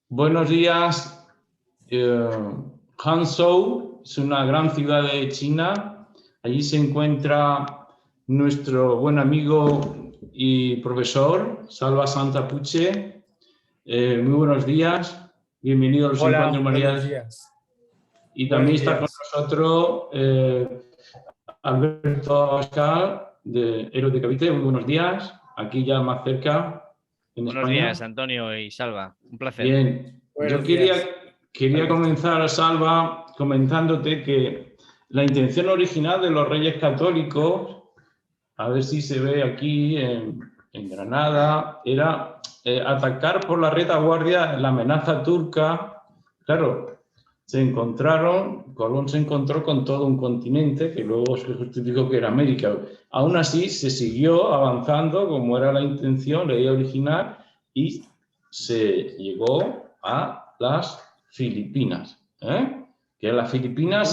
Buenos días. Hangzhou es una gran ciudad de China. Allí se encuentra nuestro buen amigo y profesor, Salva Santapuche. Muy buenos días. Bienvenido a los Encuentros de Humanidades. Buenos días. Y también está con nosotros Alberto Abascal, de Héroes de Cavite. Muy buenos días. Aquí ya más cerca, en Buenos España. días, Antonio y Salva. Un placer. Bien. Yo quería comenzar, Salva, comentándote que la intención original de los Reyes Católicos, a ver si se ve aquí en Granada, era atacar por la retaguardia la amenaza turca. Claro, Colón se encontró con todo un continente que luego se justificó que era América. Aún así, se siguió avanzando como era la intención, la idea original, y se llegó a las Filipinas. Que las Filipinas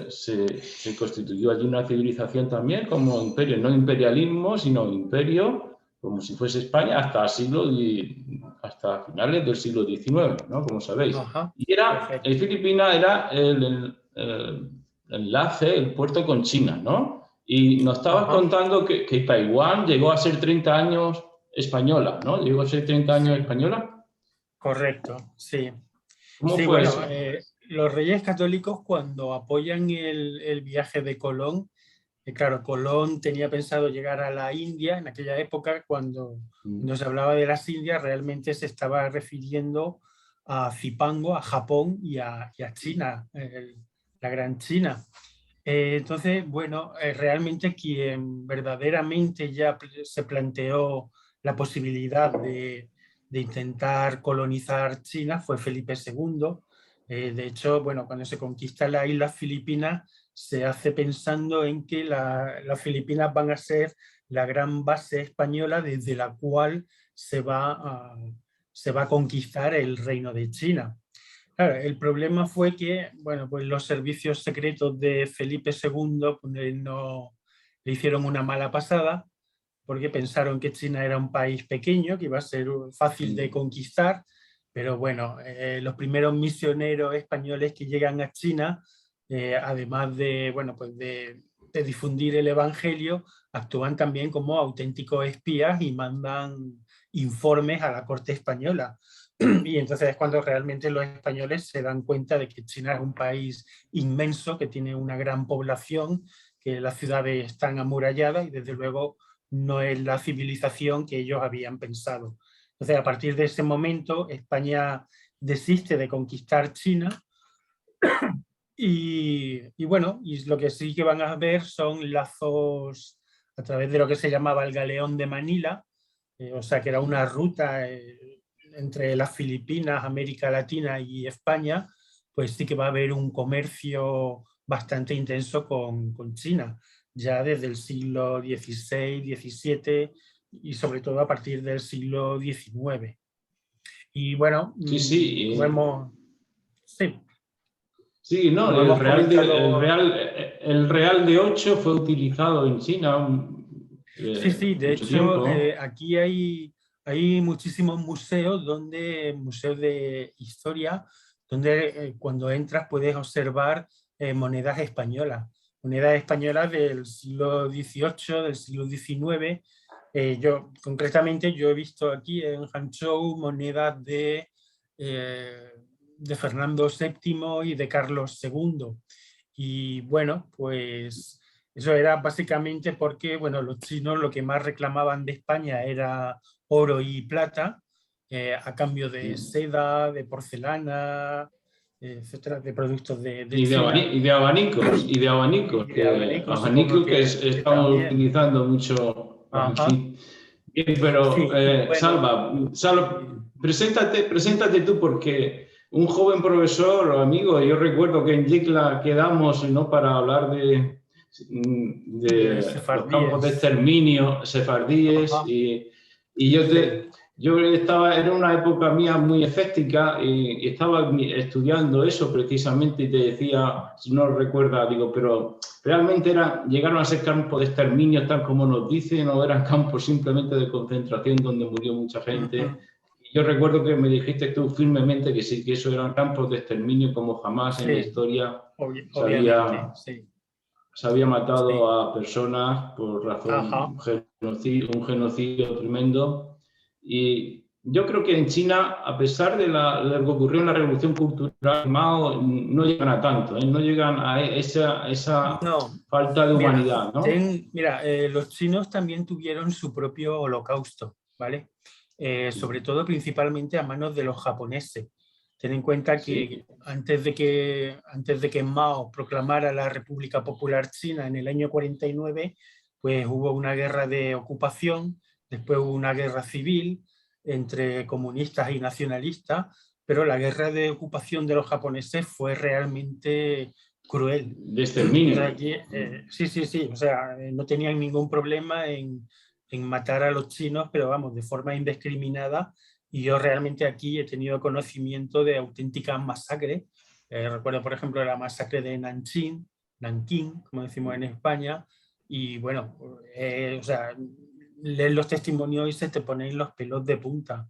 se constituyó allí una civilización también como imperio, no imperialismo, sino imperio, como si fuese España, hasta finales del siglo XIX, ¿no? Como sabéis. Ajá, y Filipinas era el enlace, el puerto con China, ¿no? Y nos estabas contando que Taiwán llegó a ser 30 años española, ¿no? ¿Llegó a ser 30 años española? Correcto, sí. ¿Cómo fue eso? Los Reyes Católicos, cuando apoyan el viaje de Colón, claro, Colón tenía pensado llegar a la India en aquella época. Cuando se hablaba de las Indias, realmente se estaba refiriendo a Zipango, a Japón y a China, la Gran China. Entonces, bueno, realmente quien verdaderamente ya se planteó la posibilidad de intentar colonizar China fue Felipe II. De hecho, bueno, cuando se conquista la isla Filipinas, se hace pensando en que las Filipinas van a ser la gran base española desde la cual se va a conquistar el reino de China. Claro, el problema fue que, bueno, pues los servicios secretos de Felipe II pues, no le hicieron una mala pasada, porque pensaron que China era un país pequeño, que iba a ser fácil de conquistar, pero bueno, los primeros misioneros españoles que llegan a China, además de, bueno, pues de difundir el evangelio, actúan también como auténticos espías y mandan informes a la corte española. Y entonces es cuando realmente los españoles se dan cuenta de que China es un país inmenso, que tiene una gran población, que las ciudades están amuralladas y desde luego no es la civilización que ellos habían pensado. Entonces, a partir de ese momento, España desiste de conquistar China y bueno, y lo que sí que van a ver son lazos a través de lo que se llamaba el Galeón de Manila, o sea, que era una ruta entre las Filipinas, América Latina y España, pues sí que va a haber un comercio bastante intenso con China, ya desde el siglo XVI, XVII y sobre todo a partir del siglo XIX. Y bueno, Sí. Sí. Sí, no, el real de 8 fue utilizado en China Sí, de mucho hecho, tiempo. aquí hay muchísimos museos, museos de historia, donde cuando entras puedes observar monedas españolas del siglo XVIII, del siglo XIX. Concretamente, yo he visto aquí en Hangzhou monedas de Fernando VII y de Carlos II. Y bueno, pues eso era básicamente porque, bueno, los chinos lo que más reclamaban de España era oro y plata, a cambio de seda, de porcelana, etcétera, de productos de China. Y de abanicos, que estamos utilizando mucho aquí. Bien, pero Salva, preséntate tú, porque un joven profesor o amigo, yo recuerdo que en Yecla quedamos, ¿no?, para hablar de los campos de exterminio sefardíes, era una época mía muy escéptica y estaba estudiando eso precisamente y te decía, si no recuerda, digo, pero realmente llegaron a ser campos de exterminio, tal como nos dicen, o eran campos simplemente de concentración donde murió mucha gente. Yo recuerdo que me dijiste tú firmemente que sí, que eso eran campos de exterminio como jamás en la historia se había matado a personas por razón, un genocidio tremendo. Y yo creo que en China, a pesar de lo que ocurrió en la Revolución Cultural, Mao, no llegan a tanto, no llegan a esa falta de humanidad, ¿no? Mira, los chinos también tuvieron su propio holocausto, ¿vale? Sobre todo, principalmente a manos de los japoneses. Ten en cuenta que antes de que Mao proclamara la República Popular China en el año 49, pues hubo una guerra de ocupación, después hubo una guerra civil entre comunistas y nacionalistas, pero la guerra de ocupación de los japoneses fue realmente cruel. De exterminio. Sí, o sea, no tenían ningún problema en matar a los chinos, pero vamos, de forma indiscriminada. Y yo realmente aquí he tenido conocimiento de auténticas masacres. Recuerdo, por ejemplo, la masacre de Nankín, como decimos en España, y bueno, o sea, lees los testimonios y se te ponen los pelos de punta.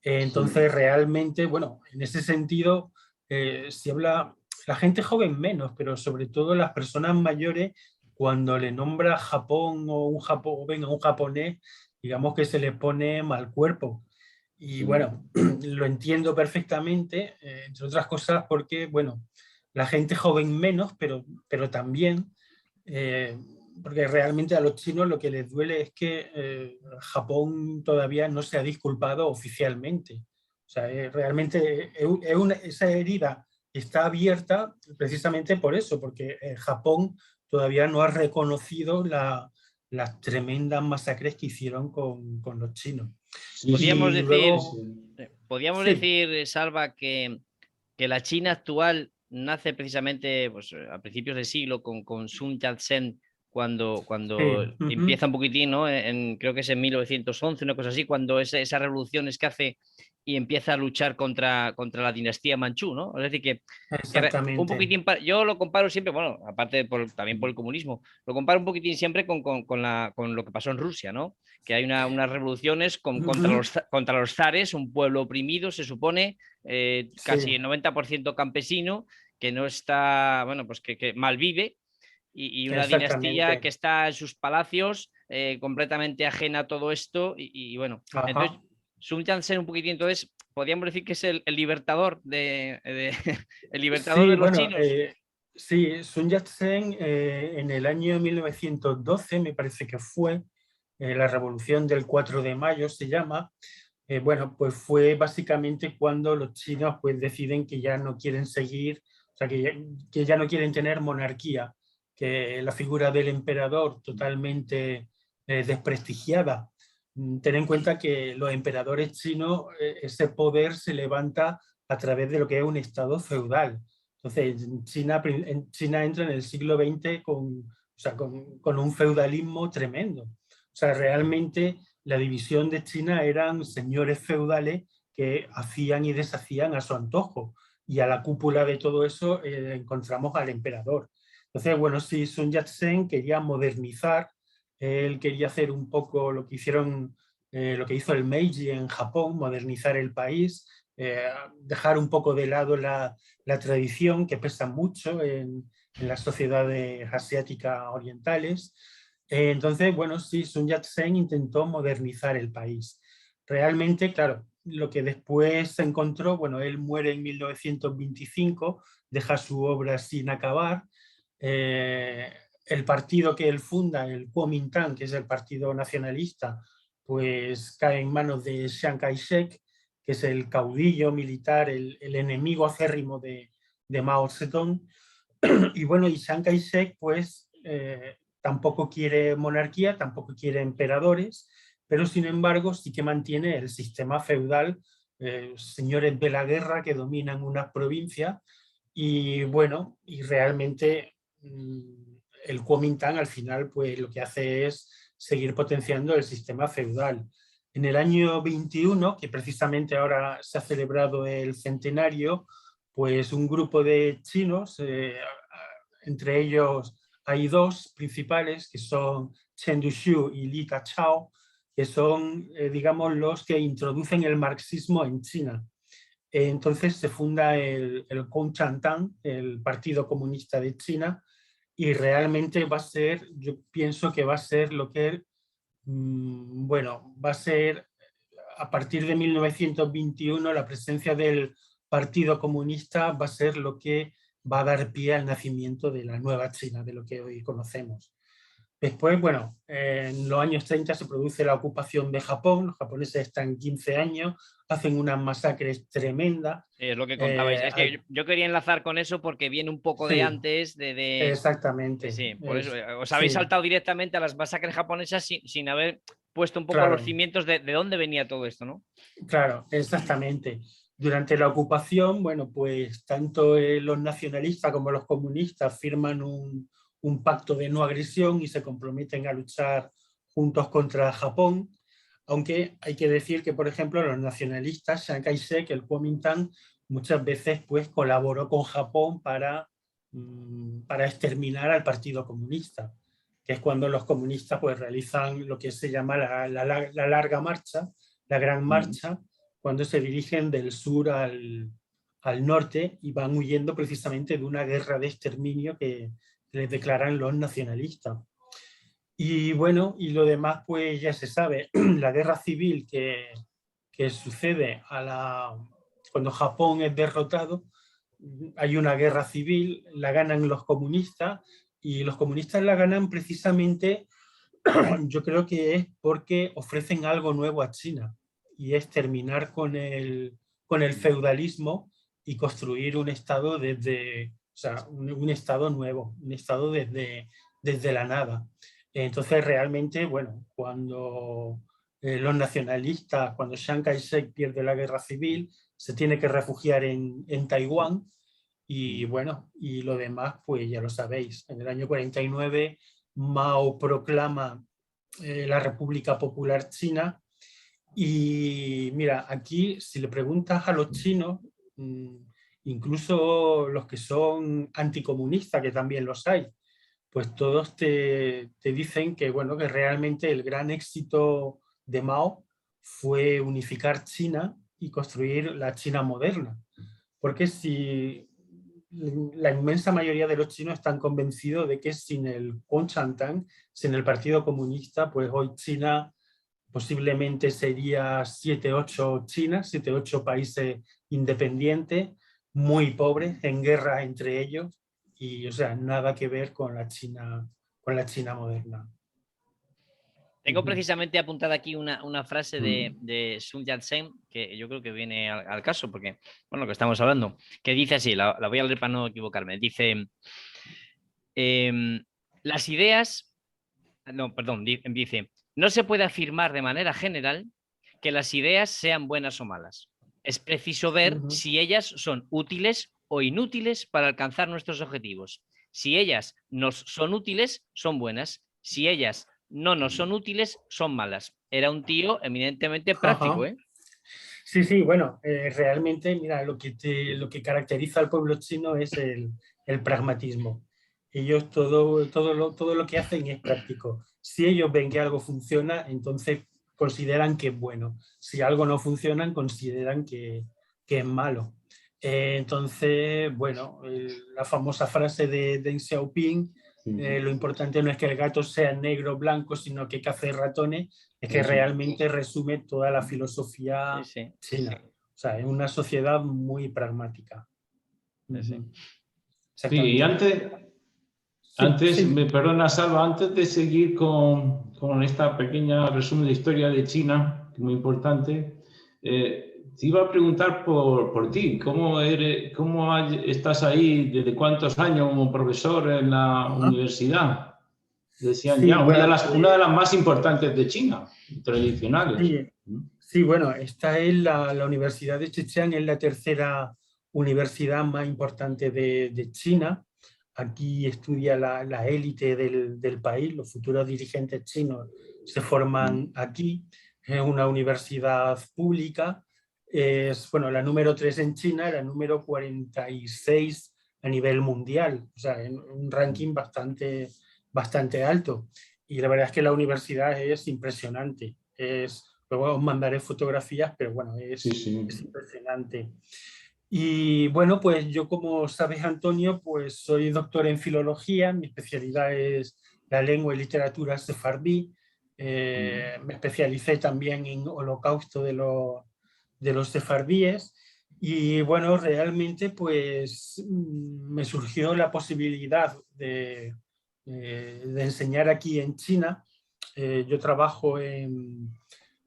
Entonces, realmente, bueno, en ese sentido, si habla la gente joven menos, pero sobre todo las personas mayores, cuando le nombra Japón o un japonés, digamos que se le pone mal cuerpo. Y bueno, lo entiendo perfectamente, entre otras cosas porque, bueno, la gente joven menos, pero también, porque realmente a los chinos lo que les duele es que Japón todavía no se ha disculpado oficialmente. O sea, realmente esa herida está abierta precisamente por eso, porque Japón todavía no ha reconocido las tremendas masacres que hicieron con los chinos. Podríamos decir, Salva, que la China actual nace precisamente pues, a principios del siglo con Sun Yat-sen, cuando empieza un poquitín, ¿no? Creo que es en 1911, una cosa así, cuando esas revoluciones que hace y empieza a luchar contra la dinastía manchú, ¿no? Es decir, que un poquitín, yo lo comparo siempre, bueno, aparte también por el comunismo, lo comparo un poquitín siempre con lo que pasó en Rusia, ¿no? Que hay unas revoluciones contra los zares, un pueblo oprimido, se supone, casi el 90% campesino, que no está, bueno, pues que malvive, y una dinastía que está en sus palacios, completamente ajena a todo esto, y bueno, entonces Sun Yat-sen un poquitín, entonces podríamos decir que es el libertador el libertador de los chinos. Sí, Sun Yat-sen en el año 1912, me parece que fue, la revolución del 4 de mayo se llama, bueno, pues fue básicamente cuando los chinos pues deciden que ya no quieren seguir, o sea, que ya no quieren tener monarquía, que la figura del emperador totalmente desprestigiada. Ten en cuenta que los emperadores chinos, ese poder se levanta a través de lo que es un estado feudal. Entonces, China entra en el siglo XX con un feudalismo tremendo. O sea, realmente la división de China eran señores feudales que hacían y deshacían a su antojo. Y a la cúpula de todo eso encontramos al emperador. Entonces, bueno, sí, Sun Yat-sen quería modernizar, él quería hacer un poco lo que hizo el Meiji en Japón, modernizar el país, dejar un poco de lado la tradición que pesa mucho en las sociedades asiáticas orientales. Entonces, bueno, sí, Sun Yat-sen intentó modernizar el país. Realmente, claro, lo que después se encontró, bueno, él muere en 1925, deja su obra sin acabar. El partido que él funda, el Kuomintang, que es el partido nacionalista, pues cae en manos de Chiang Kai-shek, que es el caudillo militar, el enemigo acérrimo de Mao Zedong. Y bueno, y Chiang Kai-shek pues tampoco quiere monarquía, tampoco quiere emperadores, pero sin embargo sí que mantiene el sistema feudal, señores de la guerra que dominan unas provincias, y bueno, y realmente el Kuomintang al final pues lo que hace es seguir potenciando el sistema feudal. En el año 21, que precisamente ahora se ha celebrado el centenario, pues un grupo de chinos, entre ellos hay dos principales que son Chen Duxiu y Li Kachao, que son, digamos, los que introducen el marxismo en China. Entonces se funda el Kuomintang, el Partido Comunista de China, y realmente va a ser, yo pienso que va a ser lo que, bueno, va a ser a partir de 1921 la presencia del Partido Comunista va a ser lo que va a dar pie al nacimiento de la nueva China, de lo que hoy conocemos. Después, bueno, en los años 30 se produce la ocupación de Japón, los japoneses están 15 años, hacen unas masacres tremendas. Es lo que contabais. Es que yo quería enlazar con eso porque viene un poco de antes de... Exactamente. Sí, por eso os habéis saltado directamente a las masacres japonesas sin haber puesto un poco los cimientos de dónde venía todo esto, ¿no? Claro, exactamente. Durante la ocupación, bueno, pues tanto los nacionalistas como los comunistas firman un pacto de no agresión y se comprometen a luchar juntos contra Japón, aunque hay que decir que, por ejemplo, los nacionalistas, Chiang Kai-shek, el Kuomintang, muchas veces pues colaboró con Japón para exterminar al Partido Comunista, que es cuando los comunistas pues realizan lo que se llama la larga marcha, la gran marcha, cuando se dirigen del sur al norte y van huyendo precisamente de una guerra de exterminio que les declaran los nacionalistas. Y bueno, y lo demás pues ya se sabe, la guerra civil que sucede cuando Japón es derrotado, hay una guerra civil, la ganan los comunistas y los comunistas la ganan precisamente, yo creo que es porque ofrecen algo nuevo a China y es terminar con el feudalismo y construir un estado un estado nuevo, un estado desde la nada. Entonces realmente, bueno, cuando los nacionalistas, cuando Chiang Kai-shek pierde la guerra civil, se tiene que refugiar en Taiwán y bueno, y lo demás pues ya lo sabéis. En el año 49 Mao proclama la República Popular China y mira, aquí si le preguntas a los chinos, incluso los que son anticomunistas, que también los hay, pues todos te dicen que, bueno, que realmente el gran éxito de Mao fue unificar China y construir la China moderna. Porque si la inmensa mayoría de los chinos están convencidos de que sin el Kuomintang, sin el Partido Comunista, pues hoy China posiblemente sería 7-8 Chinas, 7-8 países independientes, muy pobres, en guerra entre ellos, y o sea, nada que ver con la China moderna. Tengo precisamente apuntada aquí una frase de Sun Yat-sen que yo creo que viene al caso, porque, bueno, lo que estamos hablando, que dice así, la voy a leer para no equivocarme, dice, las ideas, no, perdón, dice, no se puede afirmar de manera general que las ideas sean buenas o malas. Es preciso ver si ellas son útiles o inútiles para alcanzar nuestros objetivos. Si ellas nos son útiles, son buenas. Si ellas no nos son útiles, son malas. Era un tío eminentemente práctico, ¿eh? Sí, sí, bueno, realmente, mira, lo que caracteriza al pueblo chino es el pragmatismo. Ellos todo lo que hacen es práctico. Si ellos ven que algo funciona, entonces consideran que es bueno. Si algo no funciona, consideran que es malo. Entonces, bueno, la famosa frase de Deng Xiaoping, lo importante no es que el gato sea negro o blanco, sino que cace ratones, es que realmente resume toda la filosofía china. O sea, es una sociedad muy pragmática. Sí, y antes, perdona Salva, antes de seguir con esta pequeña resumen de historia de China, que es muy importante, te iba a preguntar por ti, ¿cómo estás ahí, desde cuántos años como profesor en la universidad? Decían sí, ya, bueno, una de las más importantes de China, tradicionales. Sí, bueno, esta es la Universidad de Zhejiang, es la tercera universidad más importante de China. Aquí estudia la élite del país, los futuros dirigentes chinos se forman aquí. Es una universidad pública, es bueno, la número 3 en China, la número 46 a nivel mundial, o sea, en un ranking bastante alto. Y la verdad es que la universidad es impresionante. Luego os mandaré fotografías, pero bueno, es impresionante. Y bueno, pues yo, como sabes, Antonio, pues soy doctor en filología, mi especialidad es la lengua y literatura sefardí. Me especialicé también en holocausto de los sefardíes. Y bueno, realmente pues me surgió la posibilidad de enseñar aquí en China. Yo trabajo en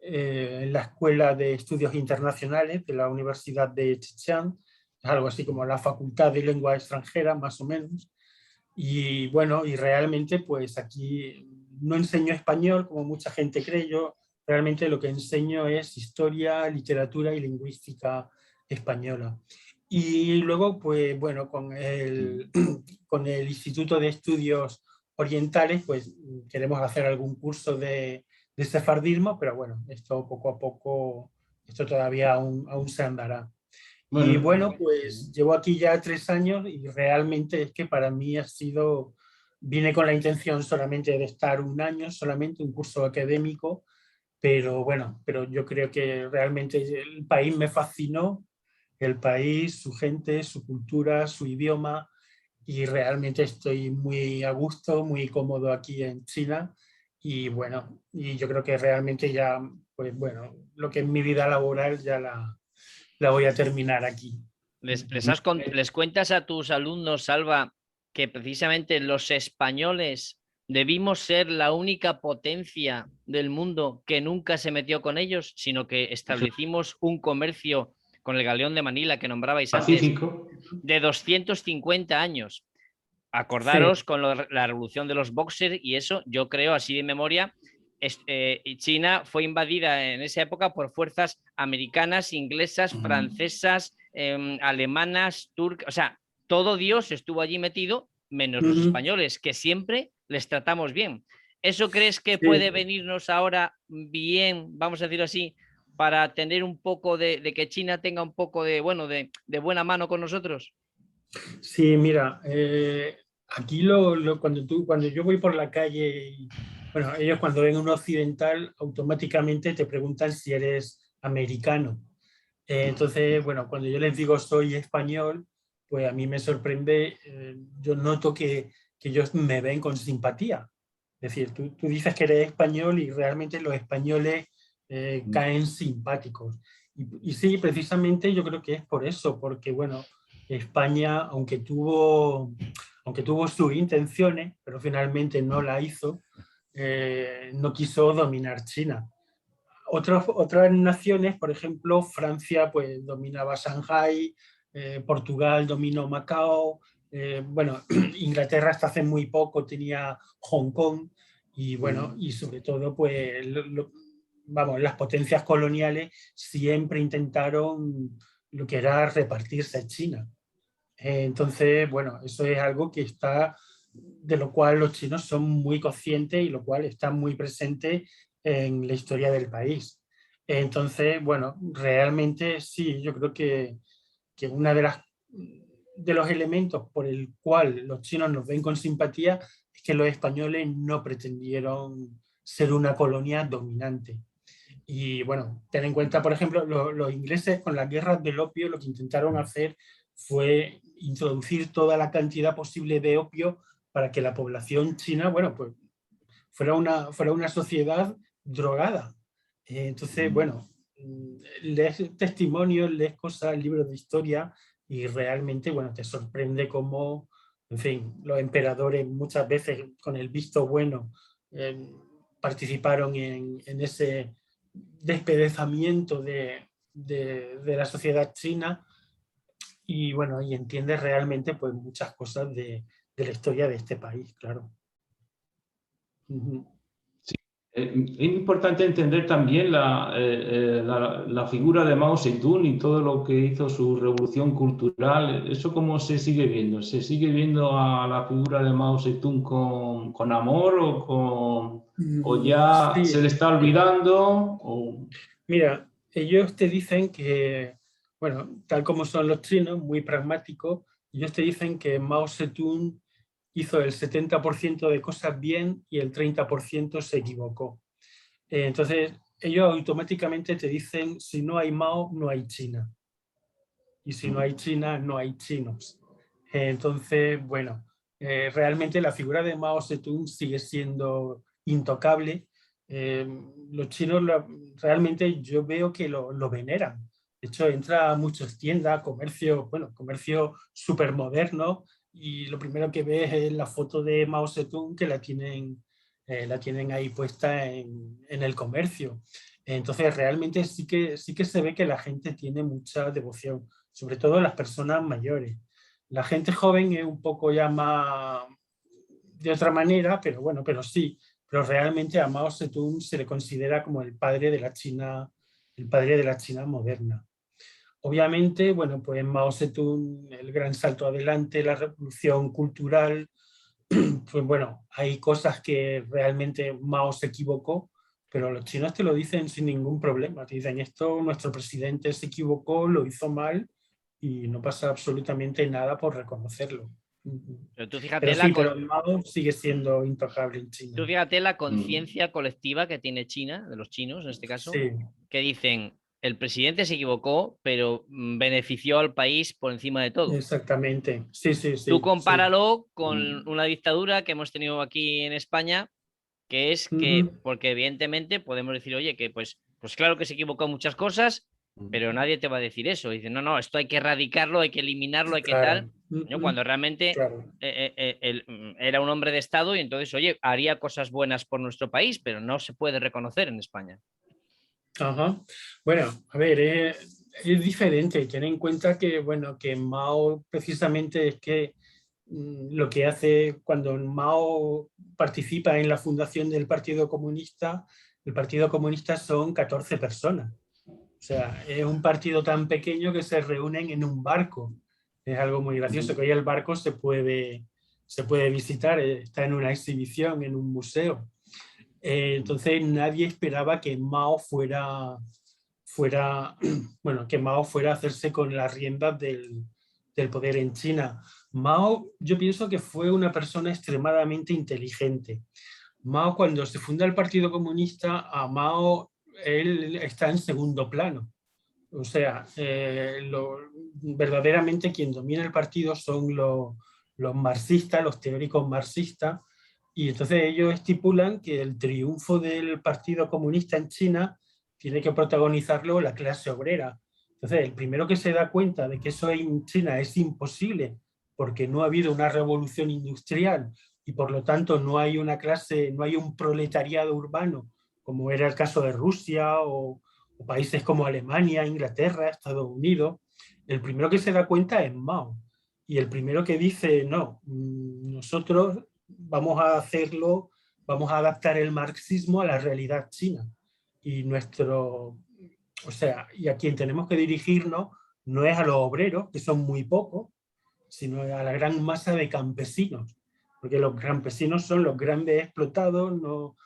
la Escuela de Estudios Internacionales de la Universidad de Zhejiang, algo así como la Facultad de Lengua Extranjera, más o menos. Y bueno, y realmente pues aquí no enseño español, como mucha gente cree. Yo realmente lo que enseño es historia, literatura y lingüística española. Y luego, pues bueno, con el Instituto de Estudios Orientales, pues queremos hacer algún curso de sefardismo, pero bueno, esto poco a poco, esto todavía aún se andará. Bueno, y bueno, pues llevo aquí ya 3 años y realmente es que para mí vine con la intención solamente de estar 1 año, solamente un curso académico, pero bueno, pero yo creo que realmente el país me fascinó, el país, su gente, su cultura, su idioma, y realmente estoy muy a gusto, muy cómodo aquí en China. Y bueno, y yo creo que realmente ya, pues bueno, lo que es mi vida laboral ya la voy a terminar aquí. ¿Les cuentas a tus alumnos, Salva, que precisamente los españoles debimos ser la única potencia del mundo que nunca se metió con ellos, sino que establecimos un comercio con el galeón de Manila que nombrabais Pacífico. antes, de 250 años? Acordaros con la revolución de los boxers y eso, yo creo, así de memoria, China fue invadida en esa época por fuerzas americanas, inglesas, francesas, alemanas, turcas, o sea, todo Dios estuvo allí metido, menos los españoles, que siempre les tratamos bien. ¿Eso crees que puede venirnos ahora bien, vamos a decirlo así, para tener un poco de que China tenga un poco de, bueno, de buena mano con nosotros? Sí, mira, aquí cuando yo voy por la calle, bueno, ellos cuando ven un occidental automáticamente te preguntan si eres americano. Entonces, bueno, cuando yo les digo soy español, pues a mí me sorprende, yo noto que ellos me ven con simpatía. Es decir, tú dices que eres español y realmente los españoles caen simpáticos. Y sí, precisamente yo creo que es por eso, porque bueno, España, aunque tuvo sus intenciones, pero finalmente no la hizo, no quiso dominar China. Otras naciones, por ejemplo, Francia pues dominaba Shanghái, Portugal dominó Macao, bueno, Inglaterra hasta hace muy poco tenía Hong Kong, y bueno, y sobre todo pues vamos, las potencias coloniales siempre intentaron lo que era repartirse China. Entonces, bueno, eso es algo de lo cual los chinos son muy conscientes y lo cual está muy presente en la historia del país. Entonces, bueno, realmente sí, yo creo que una de los elementos por el cual los chinos nos ven con simpatía es que los españoles no pretendieron ser una colonia dominante. Y bueno, ten en cuenta, por ejemplo, los ingleses con las guerras del opio lo que intentaron hacer fue introducir toda la cantidad posible de opio para que la población china, bueno, pues fuera una sociedad drogada. Entonces, bueno, lees testimonios, lees cosas, libros de historia y realmente, bueno, te sorprende cómo, en fin, los emperadores muchas veces con el visto bueno participaron en ese despedezamiento de la sociedad china. Y bueno, y entiendes realmente pues muchas cosas de la historia de este país, claro. Sí. Es importante entender también la figura de Mao Zedong y todo lo que hizo su revolución cultural. ¿Eso cómo se sigue viendo? ¿Se sigue viendo a la figura de Mao Zedong con amor o ya Sí. se le está olvidando? Mira, ellos te dicen que, bueno, tal como son los chinos, muy pragmáticos, ellos te dicen que Mao Zedong hizo el 70% de cosas bien y el 30% se equivocó. Entonces, ellos automáticamente te dicen, si no hay Mao, no hay China. Y si no hay China, no hay chinos. Entonces, bueno, realmente la figura de Mao Zedong sigue siendo intocable. Los chinos realmente yo veo que lo veneran. De hecho, entra a muchas tiendas, comercio súper moderno, y lo primero que ves es la foto de Mao Zedong, que la tienen ahí puesta en el comercio. Entonces, realmente sí que se ve que la gente tiene mucha devoción, sobre todo las personas mayores. La gente joven es un poco ya más de otra manera, pero bueno, pero realmente a Mao Zedong se le considera como el padre de la China moderna. Obviamente, bueno, pues Mao Zedong, el gran salto adelante, la revolución cultural, pues bueno, hay cosas que realmente Mao se equivocó, pero los chinos te lo dicen sin ningún problema. Te dicen, esto nuestro presidente se equivocó, lo hizo mal, y no pasa absolutamente nada por reconocerlo. Pero tú fíjate, Pero sí, pero Mao sigue siendo intocable en China. tú fíjate la conciencia colectiva que tiene China, de los chinos en este caso, Sí. que dicen, el presidente se equivocó, pero benefició al país por encima de todo. Exactamente. Sí. Tú compáralo con una dictadura que hemos tenido aquí en España, que es que, porque evidentemente podemos decir, oye, que pues claro que se equivocó en muchas cosas, pero nadie te va a decir eso. Dicen, no, esto hay que erradicarlo, hay que eliminarlo, hay que tal. ¿No? Cuando realmente él era un hombre de Estado y entonces, oye, haría cosas buenas por nuestro país, pero no se puede reconocer en España. Ajá. Bueno, a ver, es diferente. Ten en cuenta que, bueno, que Mao precisamente es que lo que hace cuando Mao participa en la fundación del Partido Comunista, el Partido Comunista son 14 personas. O sea, es un partido tan pequeño que se reúnen en un barco. Es algo muy gracioso, que hoy el barco se puede visitar, está en una exhibición, en un museo. Entonces nadie esperaba que Mao fuera a hacerse con las riendas del poder en China. Mao, yo pienso que fue una persona extremadamente inteligente. Mao, cuando se funda el Partido Comunista, él está en segundo plano. O sea, verdaderamente quien domina el partido son los marxistas, los teóricos marxistas, y entonces ellos estipulan que el triunfo del Partido Comunista en China tiene que protagonizarlo la clase obrera. Entonces, el primero que se da cuenta de que eso en China es imposible porque no ha habido una revolución industrial y por lo tanto no hay una clase, no hay un proletariado urbano, como era el caso de Rusia o países como Alemania, Inglaterra, Estados Unidos, el primero que se da cuenta es Mao. Y el primero que dice, no, nosotros vamos a hacerlo, vamos a adaptar el marxismo a la realidad china. Y y a quien tenemos que dirigirnos no es a los obreros, que son muy pocos, sino a la gran masa de campesinos. Porque los campesinos son los grandes explotados, no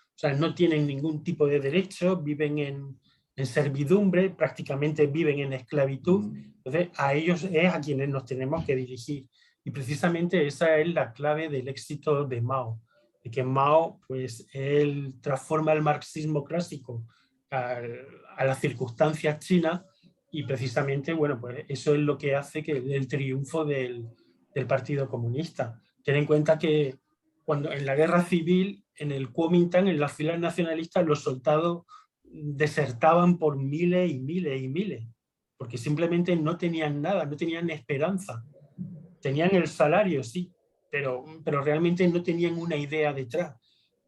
tienen ningún tipo de derechos, viven en servidumbre, prácticamente viven en esclavitud. Entonces, a ellos es a quienes nos tenemos que dirigir. Y precisamente esa es la clave del éxito de Mao. De que Mao, pues, él transforma el marxismo clásico a las circunstancias chinas y precisamente, bueno, pues eso es lo que hace que el triunfo del Partido Comunista. Ten en cuenta que cuando en la guerra civil, en el Kuomintang, en las filas nacionalistas, los soldados desertaban por miles y miles y miles, porque simplemente no tenían nada, no tenían esperanza. Tenían el salario, sí, pero realmente no tenían una idea detrás.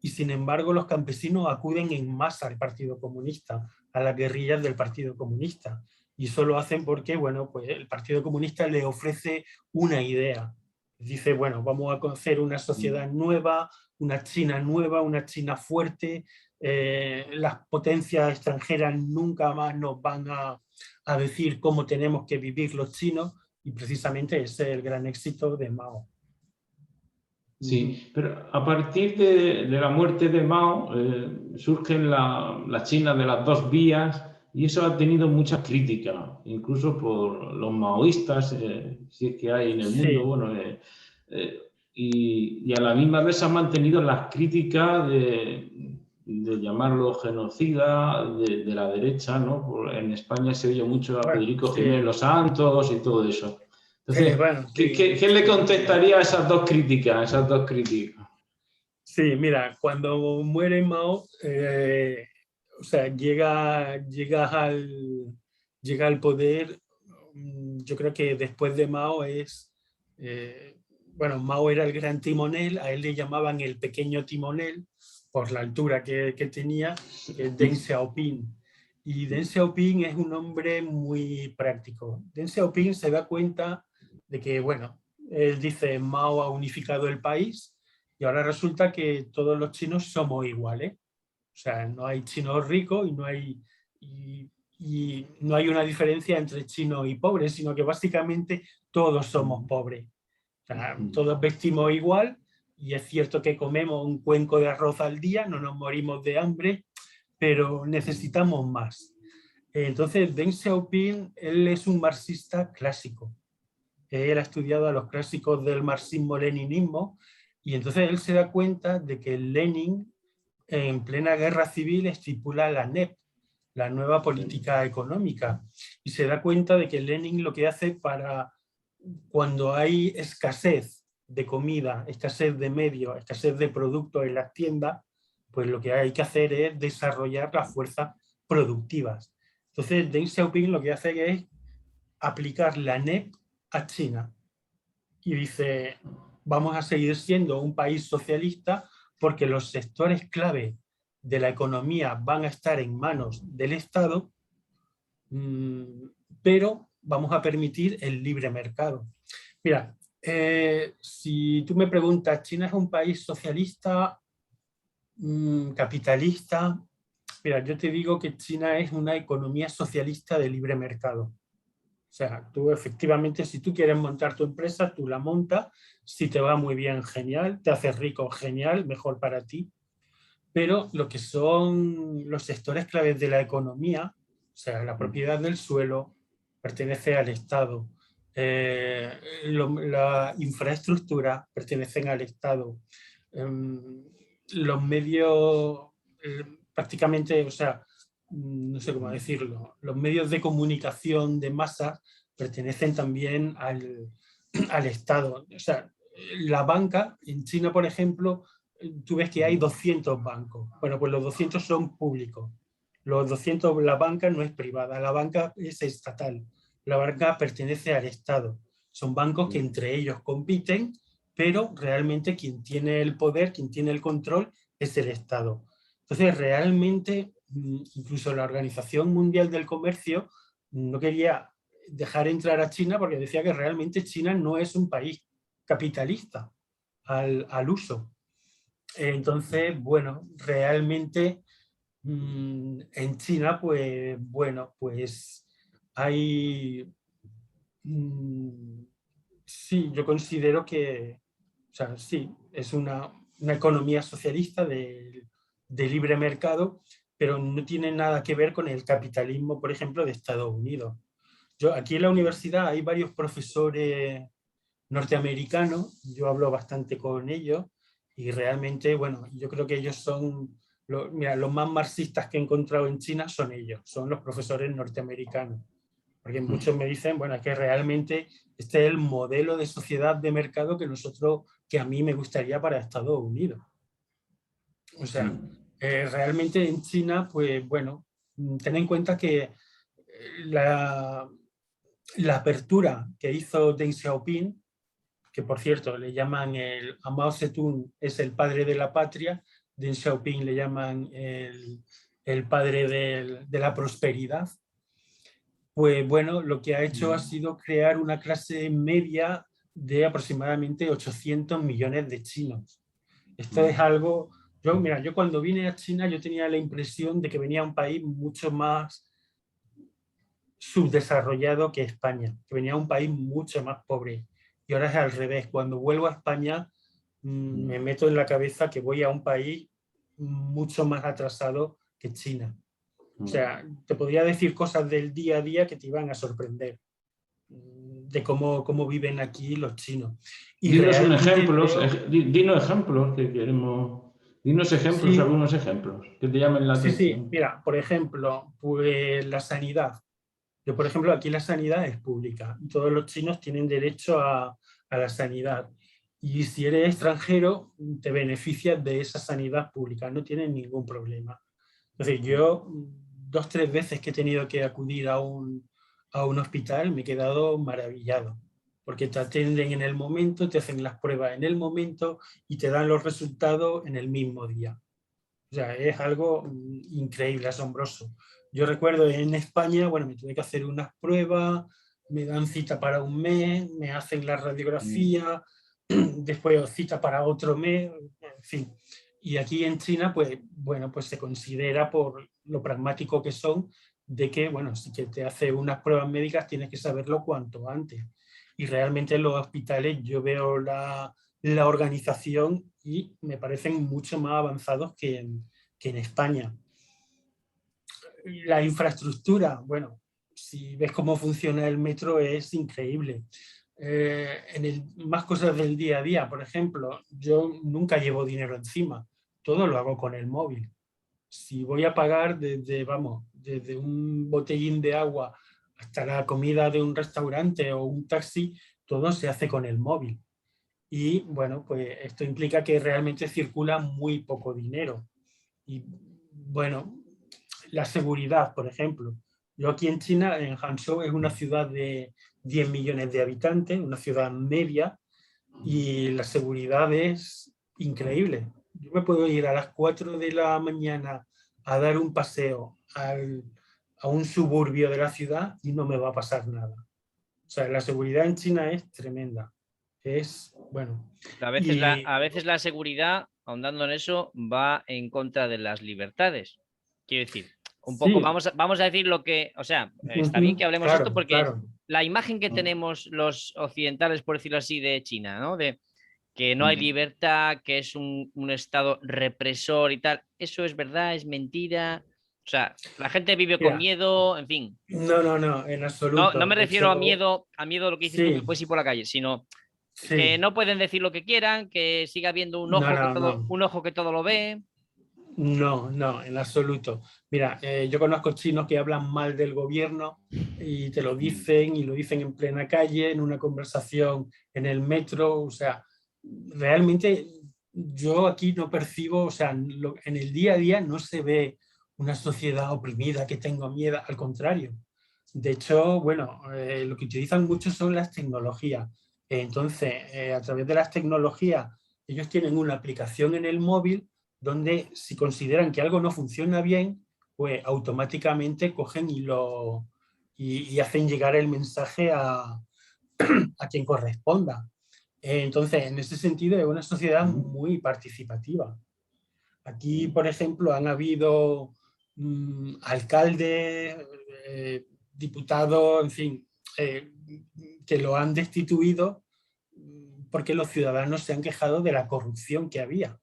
Y sin embargo, los campesinos acuden en masa al Partido Comunista, a las guerrillas del Partido Comunista. Y eso lo hacen porque, bueno, pues el Partido Comunista le ofrece una idea. Dice, bueno, vamos a hacer una sociedad nueva, una China fuerte. Las potencias extranjeras nunca más nos van a decir cómo tenemos que vivir los chinos, y precisamente ese es el gran éxito de Mao. Sí, pero a partir de la muerte de Mao surge la China de las dos vías, Y eso ha tenido muchas críticas, incluso por los maoístas, si es que hay en el mundo, bueno, y a la misma vez se han mantenido las críticas de llamarlo genocida de la derecha, ¿no? En España se oye mucho a Federico Jiménez Los Santos y todo eso. Entonces, bueno, ¿qué le contestaría a esas dos críticas? Sí, mira, cuando muere Mao, o sea, llega al poder. Yo creo que después de Mao bueno, Mao era el gran timonel, a él le llamaban el pequeño timonel por la altura que tenía, que es Deng Xiaoping. Y Deng Xiaoping es un hombre muy práctico. Deng Xiaoping se da cuenta de que, bueno, él dice, Mao ha unificado el país y ahora resulta que todos los chinos somos iguales. O sea, no hay chinos ricos y no hay una diferencia entre chinos y pobres, sino que básicamente todos somos pobres. O sea, todos vestimos igual y es cierto que comemos un cuenco de arroz al día, no nos morimos de hambre, pero necesitamos más. Entonces, Deng Xiaoping, él es un marxista clásico. Él ha estudiado a los clásicos del marxismo-leninismo y entonces él se da cuenta de que Lenin, en plena guerra civil, estipula la NEP, la nueva política económica, y se da cuenta de que Lenin lo que hace para cuando hay escasez de comida, escasez de medios, escasez de productos en las tiendas, pues lo que hay que hacer es desarrollar las fuerzas productivas. Entonces, Deng Xiaoping lo que hace es aplicar la NEP a China y dice, vamos a seguir siendo un país socialista porque los sectores clave de la economía van a estar en manos del Estado, pero vamos a permitir el libre mercado. Mira, si tú me preguntas, ¿China es un país socialista, capitalista? Mira, yo te digo que China es una economía socialista de libre mercado. O sea, tú efectivamente, si tú quieres montar tu empresa, tú la montas, si te va muy bien, genial, te haces rico, genial, mejor para ti. Pero lo que son los sectores claves de la economía, o sea, la propiedad del suelo pertenece al Estado, la infraestructura pertenecen al Estado, los medios prácticamente, o sea, no sé cómo decirlo, los medios de comunicación de masa pertenecen también al Estado. O sea, la banca, en China, por ejemplo, tú ves que hay 200 bancos. Bueno, pues los 200 son públicos. Los 200, la banca no es privada, la banca es estatal. La banca pertenece al Estado. Son bancos que entre ellos compiten, pero realmente quien tiene el poder, quien tiene el control es el Estado. Entonces, realmente, incluso la Organización Mundial del Comercio no quería dejar entrar a China porque decía que realmente China no es un país capitalista al uso. Entonces, bueno, realmente en China, pues bueno, pues hay, sí, yo considero que, o sea, sí, es una economía socialista de libre mercado, pero no tiene nada que ver con el capitalismo, por ejemplo, de Estados Unidos. Aquí en la universidad hay varios profesores norteamericanos, yo hablo bastante con ellos y realmente, bueno, yo creo que ellos son, mira, los más marxistas que he encontrado en China son ellos, son los profesores norteamericanos. Porque muchos me dicen, bueno, es que realmente este es el modelo de sociedad de mercado que a mí me gustaría para Estados Unidos. O sea, realmente en China, pues bueno, ten en cuenta que la apertura que hizo Deng Xiaoping, que por cierto le llaman a Mao Zedong es el padre de la patria, Deng Xiaoping le llaman el padre de la prosperidad, pues bueno, lo que ha hecho ha sido crear una clase media de aproximadamente 800 millones de chinos. Esto es algo, mira, yo cuando vine a China yo tenía la impresión de que venía a un país mucho más subdesarrollado que España, que venía a un país mucho más pobre. Y ahora es al revés. Cuando vuelvo a España, me meto en la cabeza que voy a un país mucho más atrasado que China. O sea, te podría decir cosas del día a día que te iban a sorprender de cómo viven aquí los chinos. Y dinos un realmente ejemplo, veo... dinos ejemplos que queremos. Dinos ejemplos, Sí, algunos ejemplos que te llamen la sí. atención. Mira, por ejemplo, pues la sanidad. Yo, por ejemplo, aquí la sanidad es pública y todos los chinos tienen derecho a la sanidad. Y si eres extranjero, te beneficias de esa sanidad pública, no tienes ningún problema. Entonces, yo 2 o 3 veces que he tenido que acudir a un hospital me he quedado maravillado, porque te atienden en el momento, te hacen las pruebas en el momento y te dan los resultados en el mismo día. O sea, es algo increíble, asombroso. Yo recuerdo en España, bueno, me tuve que hacer unas pruebas, me dan cita para un mes, me hacen la radiografía, después cita para otro mes, en fin. Y aquí en China, pues, bueno, pues se considera por lo pragmático que son, de que, bueno, si que te hace unas pruebas médicas tienes que saberlo cuanto antes. Y realmente en los hospitales yo veo la organización y me parecen mucho más avanzados que en España. La infraestructura, bueno, si ves cómo funciona el metro es increíble. Más cosas del día a día, por ejemplo, yo nunca llevo dinero encima, todo lo hago con el móvil. Si voy a pagar desde un botellín de agua hasta la comida de un restaurante o un taxi, todo se hace con el móvil. Y bueno, pues esto implica que realmente circula muy poco dinero. Y bueno, la seguridad, por ejemplo. Yo aquí en China, en Hangzhou, es una ciudad de 10 millones de habitantes, una ciudad media, y la seguridad es increíble. Yo me puedo ir a las 4 de la mañana a dar un paseo a un suburbio de la ciudad y no me va a pasar nada. O sea, la seguridad en China es tremenda. Es, bueno. A veces la seguridad, ahondando en eso, va en contra de las libertades. Quiero decir, un poco, Sí, vamos a decir lo que, o sea, está bien que hablemos esto claro, porque claro. la imagen que tenemos los occidentales, por decirlo así, de China, ¿no? De que no hay libertad, que es un estado represor y tal, ¿eso es verdad? ¿Es mentira? O sea, la gente vive con Mira, miedo, en fin. no, en No, no absoluto. me De refiero hecho, a miedo lo que dices tú, que sí, puedes ir por la calle, sino que sí. no pueden decir lo que quieran, que siga habiendo No. un ojo que todo lo ve. No, en absoluto. Mira, yo conozco chinos que hablan mal del gobierno y te lo dicen y lo dicen en plena calle, en una conversación en el metro. O sea, realmente yo aquí no percibo, o sea, en el día a día no se ve una sociedad oprimida que tenga miedo, al contrario. De hecho, bueno, lo que utilizan mucho son las tecnologías. Entonces, a través de las tecnologías, ellos tienen una aplicación en el móvil donde si consideran que algo no funciona bien, pues automáticamente cogen y hacen llegar el mensaje a quien corresponda. Entonces, en ese sentido, es una sociedad muy participativa. Aquí, por ejemplo, han habido alcaldes, diputados, en fin, que lo han destituido porque los ciudadanos se han quejado de la corrupción que había.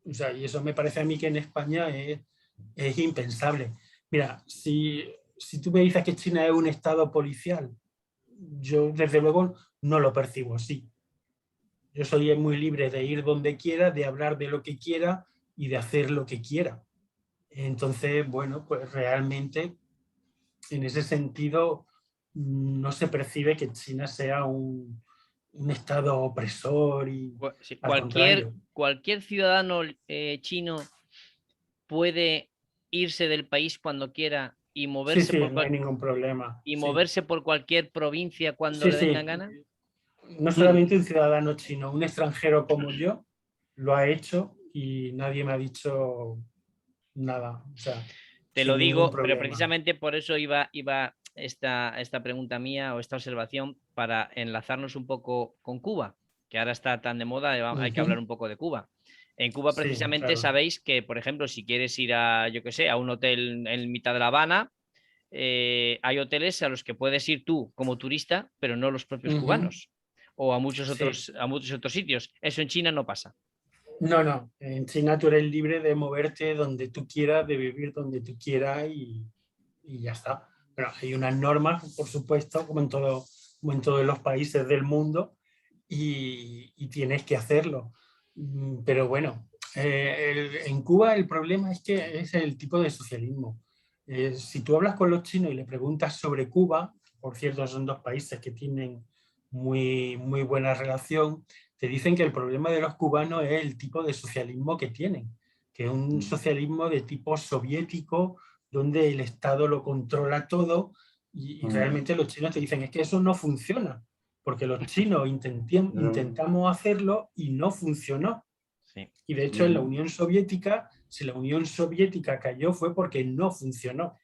O sea, y eso me parece a mí que en España es impensable. Mira, si tú me dices que China es un estado policial, yo desde luego no lo percibo así. Yo soy muy libre de ir donde quiera, de hablar de lo que quiera y de hacer lo que quiera. Entonces, bueno, pues realmente en ese sentido no se percibe que China sea un estado opresor y Sí, al contrario. cualquier ciudadano chino puede irse del país cuando quiera y Sí, no hay ningún problema. Sí, moverse por cualquier provincia cuando sí, le vengan sí. gana. No solamente un ciudadano chino, un extranjero como yo lo ha hecho y nadie me ha dicho nada. O sea, Te lo sin ningún digo, pero problema. precisamente por eso iba esta pregunta mía o esta observación para enlazarnos un poco con Cuba, que ahora está tan de moda, hay que hablar un poco de Cuba. En Cuba Sí, precisamente claro. sabéis que, por ejemplo, si quieres ir a, yo qué sé, a un hotel en mitad de La Habana, hay hoteles a los que puedes ir tú como turista, pero no los propios cubanos, o a Sí. muchos otros sitios. Eso en China no pasa. No, en China tú eres libre de moverte donde tú quieras, de vivir donde tú quieras y ya está. Pero hay unas normas, por supuesto, como en todos los países del mundo y tienes que hacerlo. Pero bueno, en Cuba el problema es que es el tipo de socialismo. Si tú hablas con los chinos y le preguntas sobre Cuba, por cierto, son dos países que tienen muy buena relación, te dicen que el problema de los cubanos es el tipo de socialismo que tienen, que es un socialismo de tipo soviético, donde el Estado lo controla todo y realmente los chinos te dicen es que eso no funciona, porque los chinos intentamos hacerlo y no funcionó. Sí. Y de hecho en la Unión Soviética, si la Unión Soviética cayó fue porque no funcionó.